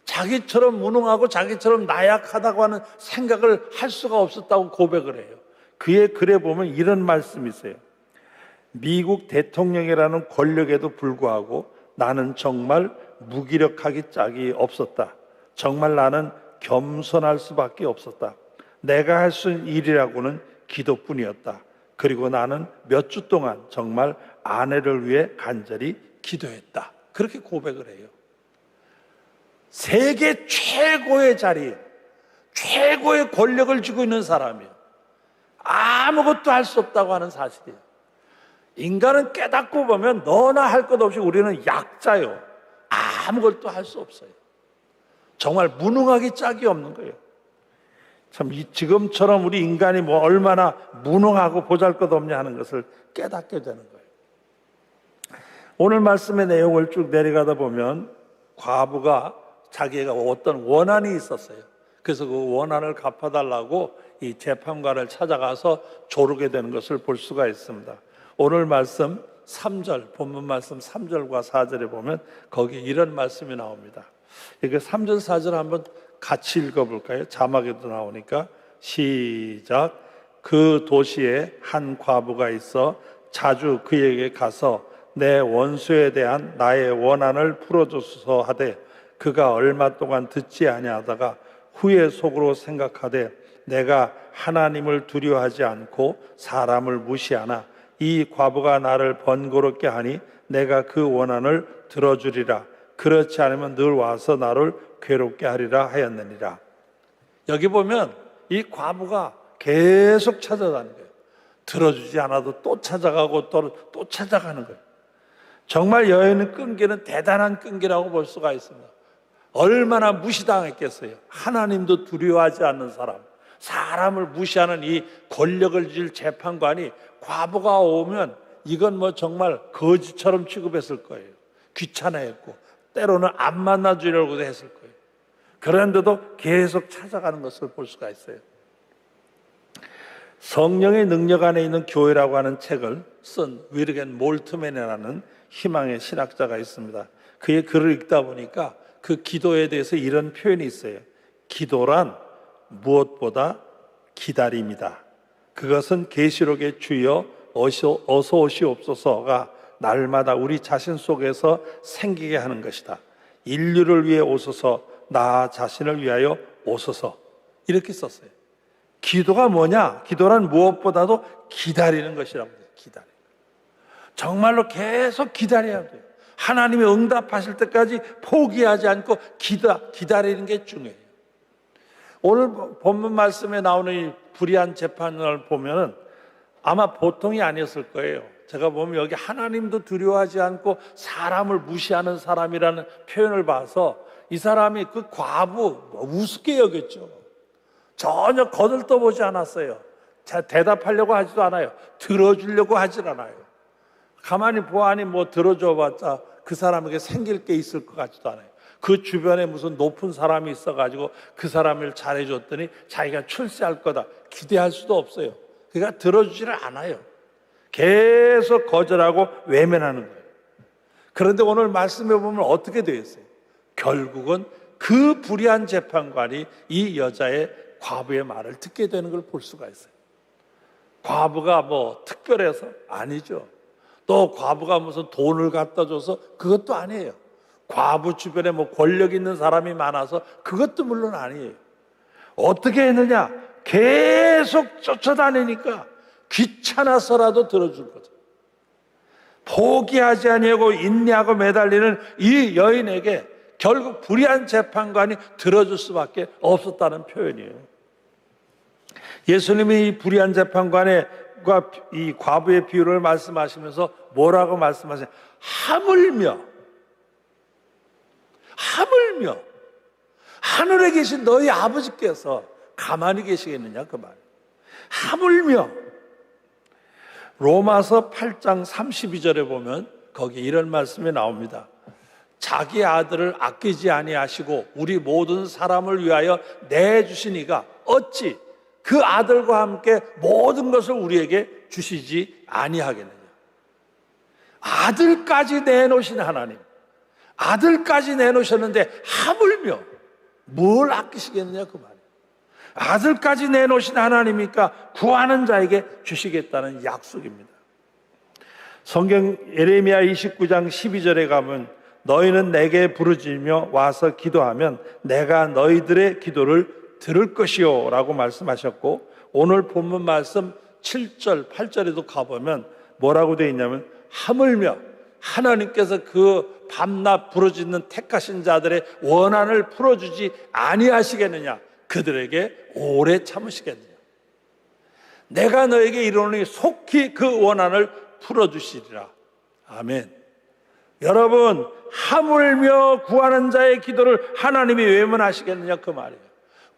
자기처럼 무능하고 자기처럼 나약하다고 하는 생각을 할 수가 없었다고 고백을 해요. 그의 글에 보면 이런 말씀이 있어요. 미국 대통령이라는 권력에도 불구하고 나는 정말 무기력하기 짝이 없었다. 정말 나는 겸손할 수밖에 없었다. 내가 할 수 있는 일이라고는 기도뿐이었다. 그리고 나는 몇 주 동안 정말 아내를 위해 간절히 기도했다. 그렇게 고백을 해요. 세계 최고의 자리에 최고의 권력을 쥐고 있는 사람이에요. 아무것도 할 수 없다고 하는 사실이에요. 인간은 깨닫고 보면 너나 할 것 없이 우리는 약자요. 아무것도 할 수 없어요. 정말 무능하기 짝이 없는 거예요. 참 지금처럼 우리 인간이 뭐 얼마나 무능하고 보잘것없냐 하는 것을 깨닫게 되는 거예요. 오늘 말씀의 내용을 쭉 내려가다 보면 과부가 자기가 어떤 원한이 있었어요. 그래서 그 원한을 갚아달라고 이 재판관을 찾아가서 조르게 되는 것을 볼 수가 있습니다. 오늘 말씀 3절, 본문 말씀 3절과 4절에 보면 거기 이런 말씀이 나옵니다. 이게 3절, 4절 한번 같이 읽어볼까요? 자막에도 나오니까 시작. 그 도시에 한 과부가 있어 자주 그에게 가서 내 원수에 대한 나의 원한을 풀어주소서 하되 그가 얼마 동안 듣지 아니하다가 후에 속으로 생각하되 내가 하나님을 두려워하지 않고 사람을 무시하나 이 과부가 나를 번거롭게 하니 내가 그 원한을 들어주리라. 그렇지 않으면 늘 와서 나를 괴롭게 하리라 하였느니라. 여기 보면 이 과부가 계속 찾아다니는 거예요. 들어주지 않아도 또 찾아가고 또 찾아가는 거예요. 정말 여인의 끈기는 대단한 끈기라고 볼 수가 있습니다. 얼마나 무시당했겠어요. 하나님도 두려워하지 않는 사람, 사람을 무시하는 이 권력을 질 재판관이 과부가 오면 이건 뭐 정말 거지처럼 취급했을 거예요. 귀찮아했고 때로는 안 만나주려고도 했을 거예요. 그런데도 계속 찾아가는 것을 볼 수가 있어요. 성령의 능력 안에 있는 교회라고 하는 책을 쓴 위르겐 몰트맨이라는 희망의 신학자가 있습니다. 그의 글을 읽다 보니까 그 기도에 대해서 이런 표현이 있어요. 기도란 무엇보다 기다림이다. 그것은 계시록의 주여 어서 오시옵소서가 날마다 우리 자신 속에서 생기게 하는 것이다. 인류를 위해 오소서, 나 자신을 위하여 오소서. 이렇게 썼어요. 기도가 뭐냐? 기도란 무엇보다도 기다리는 것이라고 해요. 기다리는 것. 정말로 계속 기다려야 돼요. 하나님이 응답하실 때까지 포기하지 않고 기다리는 게 중요해요. 오늘 본문 말씀에 나오는 이 불의한 재판을 보면은 아마 보통이 아니었을 거예요. 제가 보면 여기 하나님도 두려워하지 않고 사람을 무시하는 사람이라는 표현을 봐서 이 사람이 그 과부 우습게 여겼죠. 전혀 거들떠보지 않았어요. 대답하려고 하지도 않아요. 들어주려고 하질 않아요. 가만히 보아하니 뭐 들어줘봤자 그 사람에게 생길 게 있을 것 같지도 않아요. 그 주변에 무슨 높은 사람이 있어가지고 그 사람을 잘해줬더니 자기가 출세할 거다 기대할 수도 없어요. 그러니까 들어주지를 않아요. 계속 거절하고 외면하는 거예요. 그런데 오늘 말씀해 보면 어떻게 되어 있어요? 결국은 그 불의한 재판관이 이 여자의 과부의 말을 듣게 되는 걸 볼 수가 있어요. 과부가 뭐 특별해서? 아니죠. 또 과부가 무슨 돈을 갖다 줘서? 그것도 아니에요. 과부 주변에 뭐 권력 있는 사람이 많아서? 그것도 물론 아니에요. 어떻게 했느냐? 계속 쫓아다니니까 귀찮아서라도 들어줄 거죠. 포기하지 아니하고 인내하고 매달리는 이 여인에게 결국 불의한 재판관이 들어줄 수밖에 없었다는 표현이에요. 예수님이 이 불의한 재판관과 이 과부의 비유를 말씀하시면서 뭐라고 말씀하세요? 하물며 하늘에 계신 너희 아버지께서 가만히 계시겠느냐 그 말. 하물며 로마서 8장 32절에 보면 거기 이런 말씀이 나옵니다. 자기 아들을 아끼지 아니하시고 우리 모든 사람을 위하여 내주시니가 어찌 그 아들과 함께 모든 것을 우리에게 주시지 아니하겠느냐. 아들까지 내놓으신 하나님, 아들까지 내놓으셨는데 하물며 뭘 아끼시겠느냐 그 말이에요. 아들까지 내놓으신 하나님이니까 구하는 자에게 주시겠다는 약속입니다. 성경 예레미야 29장 12절에 가면 너희는 내게 부르짖으며 와서 기도하면 내가 너희들의 기도를 들을 것이요 라고 말씀하셨고, 오늘 본문 말씀 7절 8절에도 가보면 뭐라고 되어 있냐면 하물며 하나님께서 그 밤낮 부르짖는 택하신 자들의 원한을 풀어주지 아니하시겠느냐, 그들에게 오래 참으시겠느냐, 내가 너에게 이르노니 속히 그 원한을 풀어주시리라. 아멘. 여러분, 하물며 구하는 자의 기도를 하나님이 외면하시겠느냐 그 말이에요.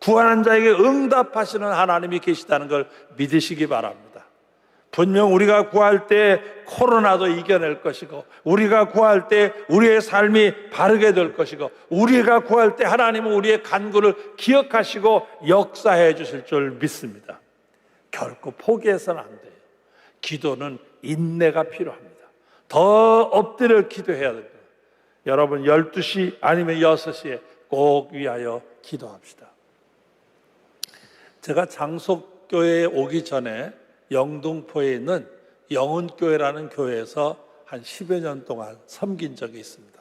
구하는 자에게 응답하시는 하나님이 계시다는 걸 믿으시기 바랍니다. 분명 우리가 구할 때 코로나도 이겨낼 것이고, 우리가 구할 때 우리의 삶이 바르게 될 것이고, 우리가 구할 때 하나님은 우리의 간구를 기억하시고 역사해 주실 줄 믿습니다. 결코 포기해서는 안 돼요. 기도는 인내가 필요합니다. 더 엎드려 기도해야 됩니다. 여러분 12시 아니면 6시에 꼭 위하여 기도합시다. 제가 장속교회에 오기 전에 영등포에 있는 영훈교회라는 교회에서 한 10여 년 동안 섬긴 적이 있습니다.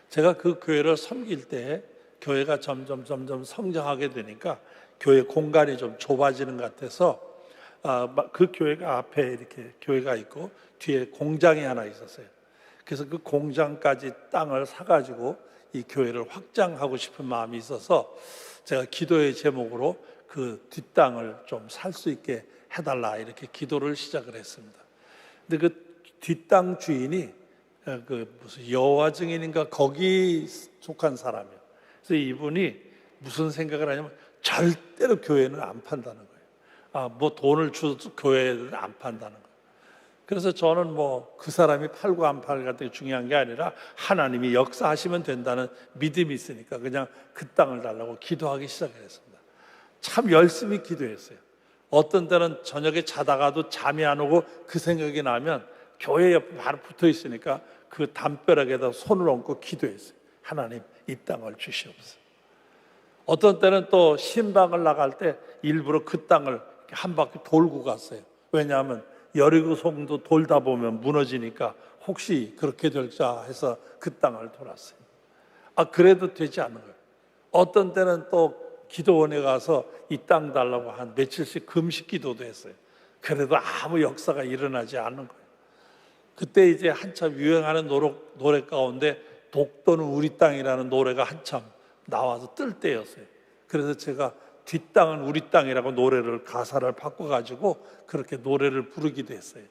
제가 그 교회를 섬길 때 교회가 점점 성장하게 되니까 교회 공간이 좀 좁아지는 것 같아서 그 교회가 앞에 이렇게 교회가 있고 뒤에 공장이 하나 있었어요. 그래서 그 공장까지 땅을 사가지고 이 교회를 확장하고 싶은 마음이 있어서 제가 기도의 제목으로 그 뒷땅을 좀 살 수 있게 해달라 이렇게 기도를 시작을 했습니다. 근데 그 뒷땅 주인이 그 무슨 여호와 증인인가 거기 속한 사람이에요. 그래서 이분이 무슨 생각을 하냐면 절대로 교회는 안 판다는 거예요. 뭐 돈을 줘도 교회는 안 판다는 거예요. 그래서 저는 뭐 그 사람이 팔고 안 팔고 같은 게 중요한 게 아니라 하나님이 역사하시면 된다는 믿음이 있으니까 그냥 그 땅을 달라고 기도하기 시작했습니다. 참 열심히 기도했어요. 어떤 때는 저녁에 자다가도 잠이 안 오고 그 생각이 나면 교회 옆에 바로 붙어 있으니까 그 담벼락에다 손을 얹고 기도했어요. 하나님 이 땅을 주시옵소서. 어떤 때는 또 신방을 나갈 때 일부러 그 땅을 한 바퀴 돌고 갔어요. 왜냐하면 여리고성도 돌다 보면 무너지니까 혹시 그렇게 될까 해서 그 땅을 돌았어요. 그래도 되지 않는 거예요. 어떤 때는 또 기도원에 가서 이 땅 달라고 한 며칠씩 금식 기도도 했어요. 그래도 아무 역사가 일어나지 않는 거예요. 그때 이제 한참 유행하는 노래 가운데 독도는 우리 땅이라는 노래가 한참 나와서 뜰 때였어요. 그래서 제가 뒷땅은 우리 땅이라고 노래를 가사를 바꿔가지고 그렇게 노래를 부르기도 했어요.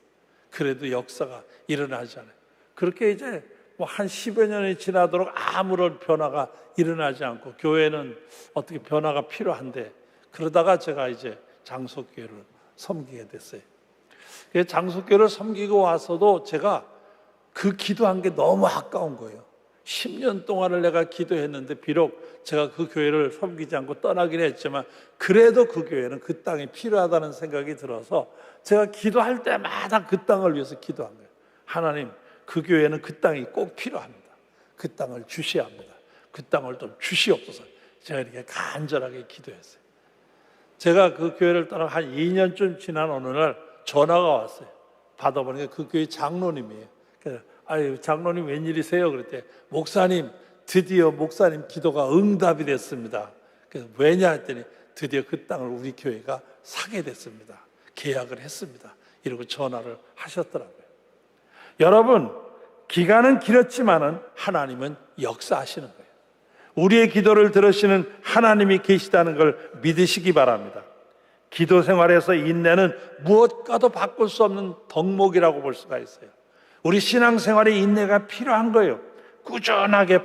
그래도 역사가 일어나지 않아요. 그렇게 이제 뭐 한 10여 년이 지나도록 아무런 변화가 일어나지 않고 교회는 어떻게 변화가 필요한데 그러다가 제가 이제 장속교회를 섬기게 됐어요. 장속교회를 섬기고 와서도 제가 그 기도한 게 너무 아까운 거예요. 10년 동안을 내가 기도했는데 비록 제가 그 교회를 섬기지 않고 떠나긴 했지만 그래도 그 교회는 그 땅이 필요하다는 생각이 들어서 제가 기도할 때마다 그 땅을 위해서 기도한 거예요. 하나님 그 교회는 그 땅이 꼭 필요합니다. 그 땅을 주셔야 합니다. 그 땅을 좀 주시옵소서. 제가 이렇게 간절하게 기도했어요. 제가 그 교회를 떠나 한 2년쯤 지난 어느 날 전화가 왔어요. 받아보니까 그 교회 장로님이에요. 그래서 장로님 웬일이세요? 그랬더니 목사님 드디어 목사님 기도가 응답이 됐습니다. 그래서 왜냐 했더니 드디어 그 땅을 우리 교회가 사게 됐습니다. 계약을 했습니다. 이러고 전화를 하셨더라고요. 여러분 기간은 길었지만은 하나님은 역사하시는 거예요. 우리의 기도를 들으시는 하나님이 계시다는 걸 믿으시기 바랍니다. 기도 생활에서 인내는 무엇과도 바꿀 수 없는 덕목이라고 볼 수가 있어요. 우리 신앙생활에 인내가 필요한 거예요. 꾸준하게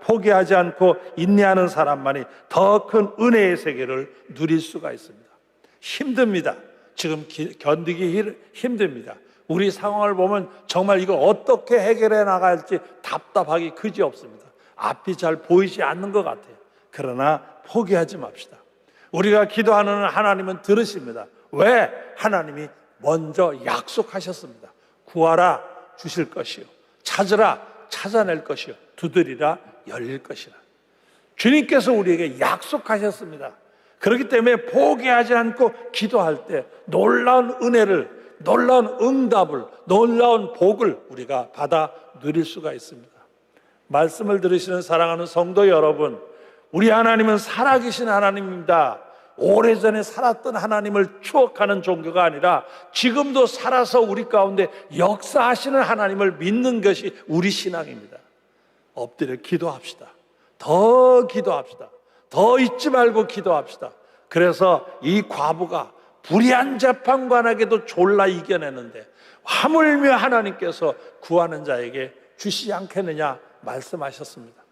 포기하지 않고 인내하는 사람만이 더 큰 은혜의 세계를 누릴 수가 있습니다. 힘듭니다. 지금 견디기 힘듭니다. 우리 상황을 보면 정말 이거 어떻게 해결해 나갈지 답답하기 그지없습니다. 앞이 잘 보이지 않는 것 같아요. 그러나 포기하지 맙시다. 우리가 기도하는 하나님은 들으십니다. 왜? 하나님이 먼저 약속하셨습니다. 구하라 주실 것이요, 찾으라 찾아낼 것이요, 두드리라 열릴 것이라. 주님께서 우리에게 약속하셨습니다. 그렇기 때문에 포기하지 않고 기도할 때 놀라운 은혜를, 놀라운 응답을, 놀라운 복을 우리가 받아 누릴 수가 있습니다. 말씀을 들으시는 사랑하는 성도 여러분, 우리 하나님은 살아계신 하나님입니다. 오래전에 살았던 하나님을 추억하는 종교가 아니라 지금도 살아서 우리 가운데 역사하시는 하나님을 믿는 것이 우리 신앙입니다. 엎드려 기도합시다. 더 기도합시다. 더 잊지 말고 기도합시다. 그래서 이 과부가 불의한 재판관에게도 졸라 이겨내는데 하물며 하나님께서 구하는 자에게 주시지 않겠느냐 말씀하셨습니다.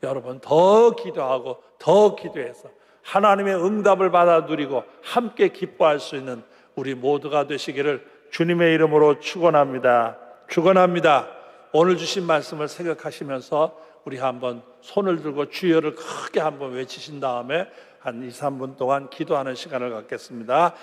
여러분 더 기도하고 더 기도해서 하나님의 응답을 받아 누리고 함께 기뻐할 수 있는 우리 모두가 되시기를 주님의 이름으로 축원합니다. 축원합니다. 오늘 주신 말씀을 생각하시면서 우리 한번 손을 들고 주여를 크게 한번 외치신 다음에 한 2, 3분 동안 기도하는 시간을 갖겠습니다.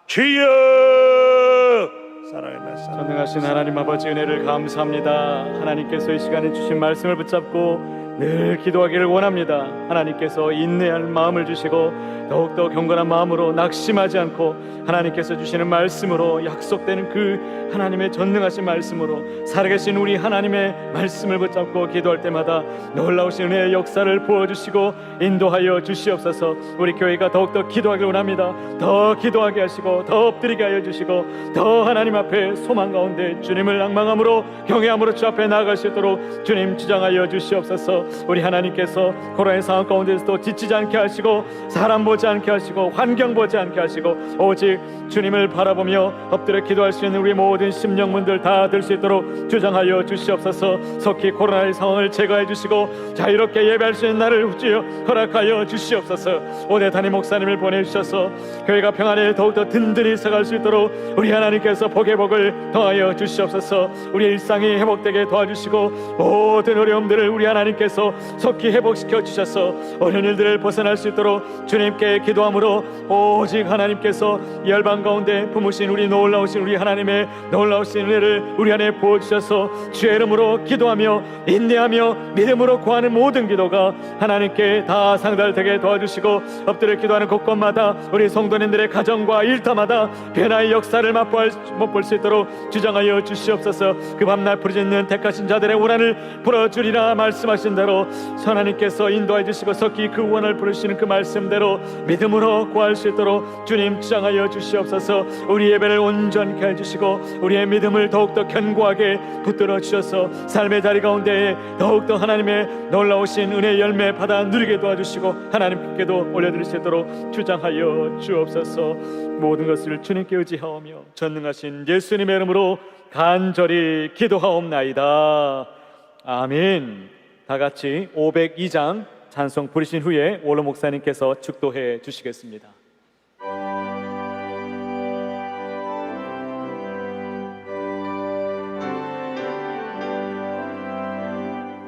주여! 사랑의 말씀. 전능하신 하나님 아버지 은혜를 감사합니다. 하나님께서 이 시간에 주신 말씀을 붙잡고 늘 기도하기를 원합니다. 하나님께서 인내할 마음을 주시고 더욱더 경건한 마음으로 낙심하지 않고 하나님께서 주시는 말씀으로 약속되는 그 하나님의 전능하신 말씀으로 살아계신 우리 하나님의 말씀을 붙잡고 기도할 때마다 놀라우신 은혜의 역사를 부어주시고 인도하여 주시옵소서. 우리 교회가 더욱더 기도하기를 원합니다. 더 기도하게 하시고 더 엎드리게 하여 주시고 더 하나님 앞에 소망 가운데 주님을 낭망함으로 경외함으로 주 앞에 나아갈 수 있도록 주님 주장하여 주시옵소서. 우리 하나님께서 코로나의 상황 가운데서도 지치지 않게 하시고 사람 보지 않게 하시고 환경 보지 않게 하시고 오직 주님을 바라보며 엎드려 기도할 수 있는 우리 모든 심령문들 다 될 수 있도록 주장하여 주시옵소서. 속히 코로나의 상황을 제거해 주시고 자유롭게 예배할 수 있는 날을 주여 허락하여 주시옵소서. 오대 담임 목사님을 보내주셔서 교회가 평안에 더욱더 든든히 서갈 수 있도록 우리 하나님께서 복의 복을 더하여 주시옵소서. 우리 일상이 회복되게 도와주시고 모든 어려움들을 우리 하나님께서 속히 회복시켜 주셔서 어려운 일들을 벗어날 수 있도록 주님께 기도함으로 오직 하나님께서 열방 가운데 품으신 우리 놀라우신 우리 하나님의 놀라우신 은혜를 우리 안에 부어주셔서 주의 이름으로 기도하며 인내하며 믿음으로 구하는 모든 기도가 하나님께 다 상달되게 도와주시고 엎드려 기도하는 곳곳마다 우리 성도님들의 가정과 일터마다 변화의 역사를 맛볼 수 있도록 주장하여 주시옵소서. 그 밤낮 부르짖는 택하신 자들의 원한을 풀어주리라 말씀하신 대로 하나님께서 인도해 주시고 속히 그 원을 부르시는 그 말씀대로 믿음으로 구할 수 있도록 주님 주장하여 주시옵소서. 우리 예배를 온전케 해주시고 우리의 믿음을 더욱더 견고하게 붙들어 주셔서 삶의 자리 가운데 더욱더 하나님의 놀라우신 은혜의 열매 받아 누리게 도와주시고 하나님께도 올려드릴 수 있도록 주장하여 주옵소서. 모든 것을 주님께 의지하오며 전능하신 예수님의 이름으로 간절히 기도하옵나이다. 아멘. 다 같이 502장 찬송 부르신 후에 원로 목사님께서 축도해 주시겠습니다.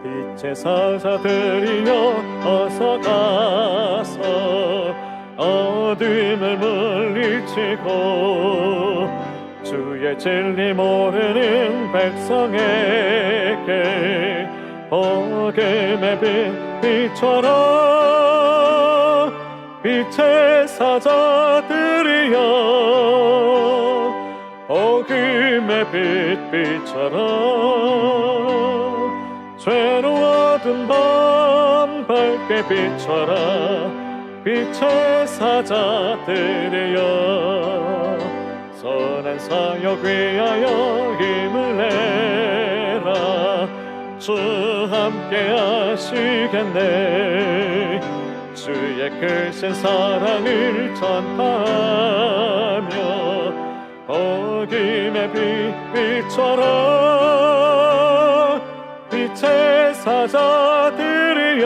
빛의 사자들이여 어서 가서 어둠을 물리치고 주의 진리 모르는 백성에게 복음의 빛 비춰라. 빛의 사자들이여 복음의 빛 비춰라. 죄로워둔 밤 밝게 비춰라. 빛의 사자들이여 선한 사역 위하여 힘을 내라. 주 함께 하시겠네. 주의 크신 사랑을 전파하며 복음의 빛 비춰라. 빛의 사자들이여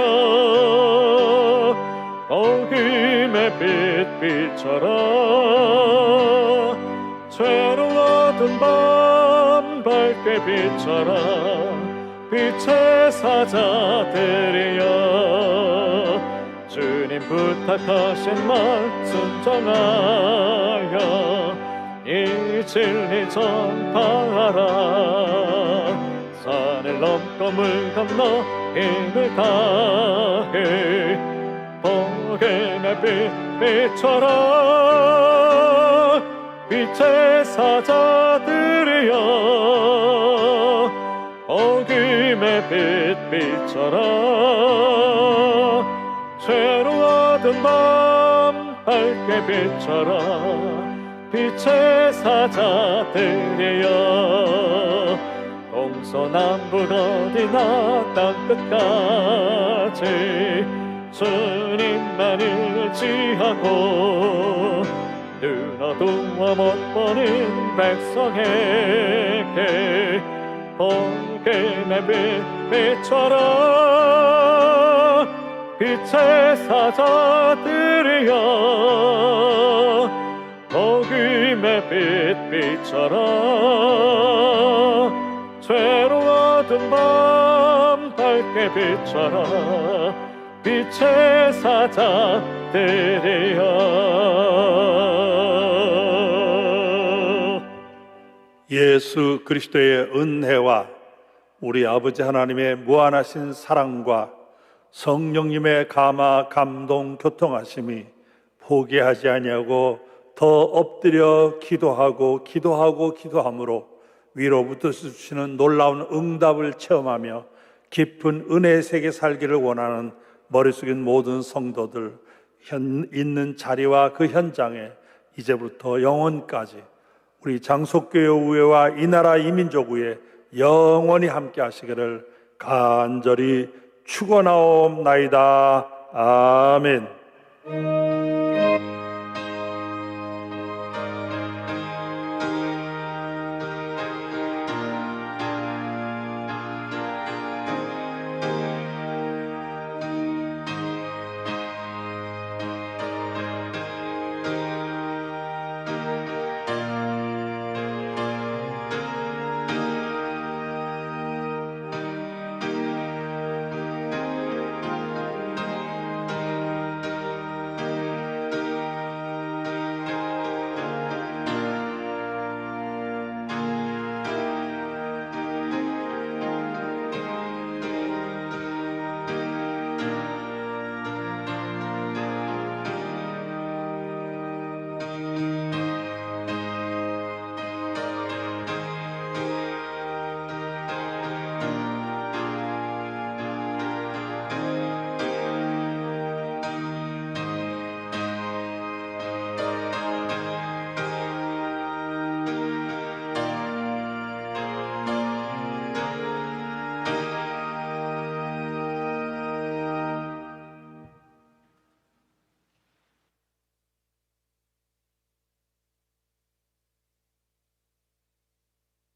복음의 빛 비춰라. 죄로워둔 밤 밝게 비춰라. 빛의 사자들이여 주님 부탁하신 말 순종하여 이 진리 전파하라. 산을 넘고 물 건너 힘을 다해 복음의 빛 비춰라. 빛의 사자들이여 복음의 빛 비춰라. 죄로워둔 밤 밝게 비춰라. 빛의 사자들이여 동서남북 어디나 땅끝까지 주님만 의지하고 눈 어두워 못 보는 백성에게 복음의 빛 비춰라. 빛의 사자들이여 복음의 빛비춰라 죄로 어두운 밤 밝게 비춰라 빛의 사자들이여. 예수 그리스도의 은혜와 우리 아버지 하나님의 무한하신 사랑과 성령님의 감화 감동 교통하심이 포기하지 아니하고 더 엎드려 기도함으로 위로부터 주시는 놀라운 응답을 체험하며 깊은 은혜의 세계 살기를 원하는 머릿속에 있는 모든 성도들 있는 자리와 그 현장에 이제부터 영원까지 우리 장속교회 우회와 이 나라 이 민족 우회 영원히 함께 하시기를 간절히 축원하옵나이다. 아멘.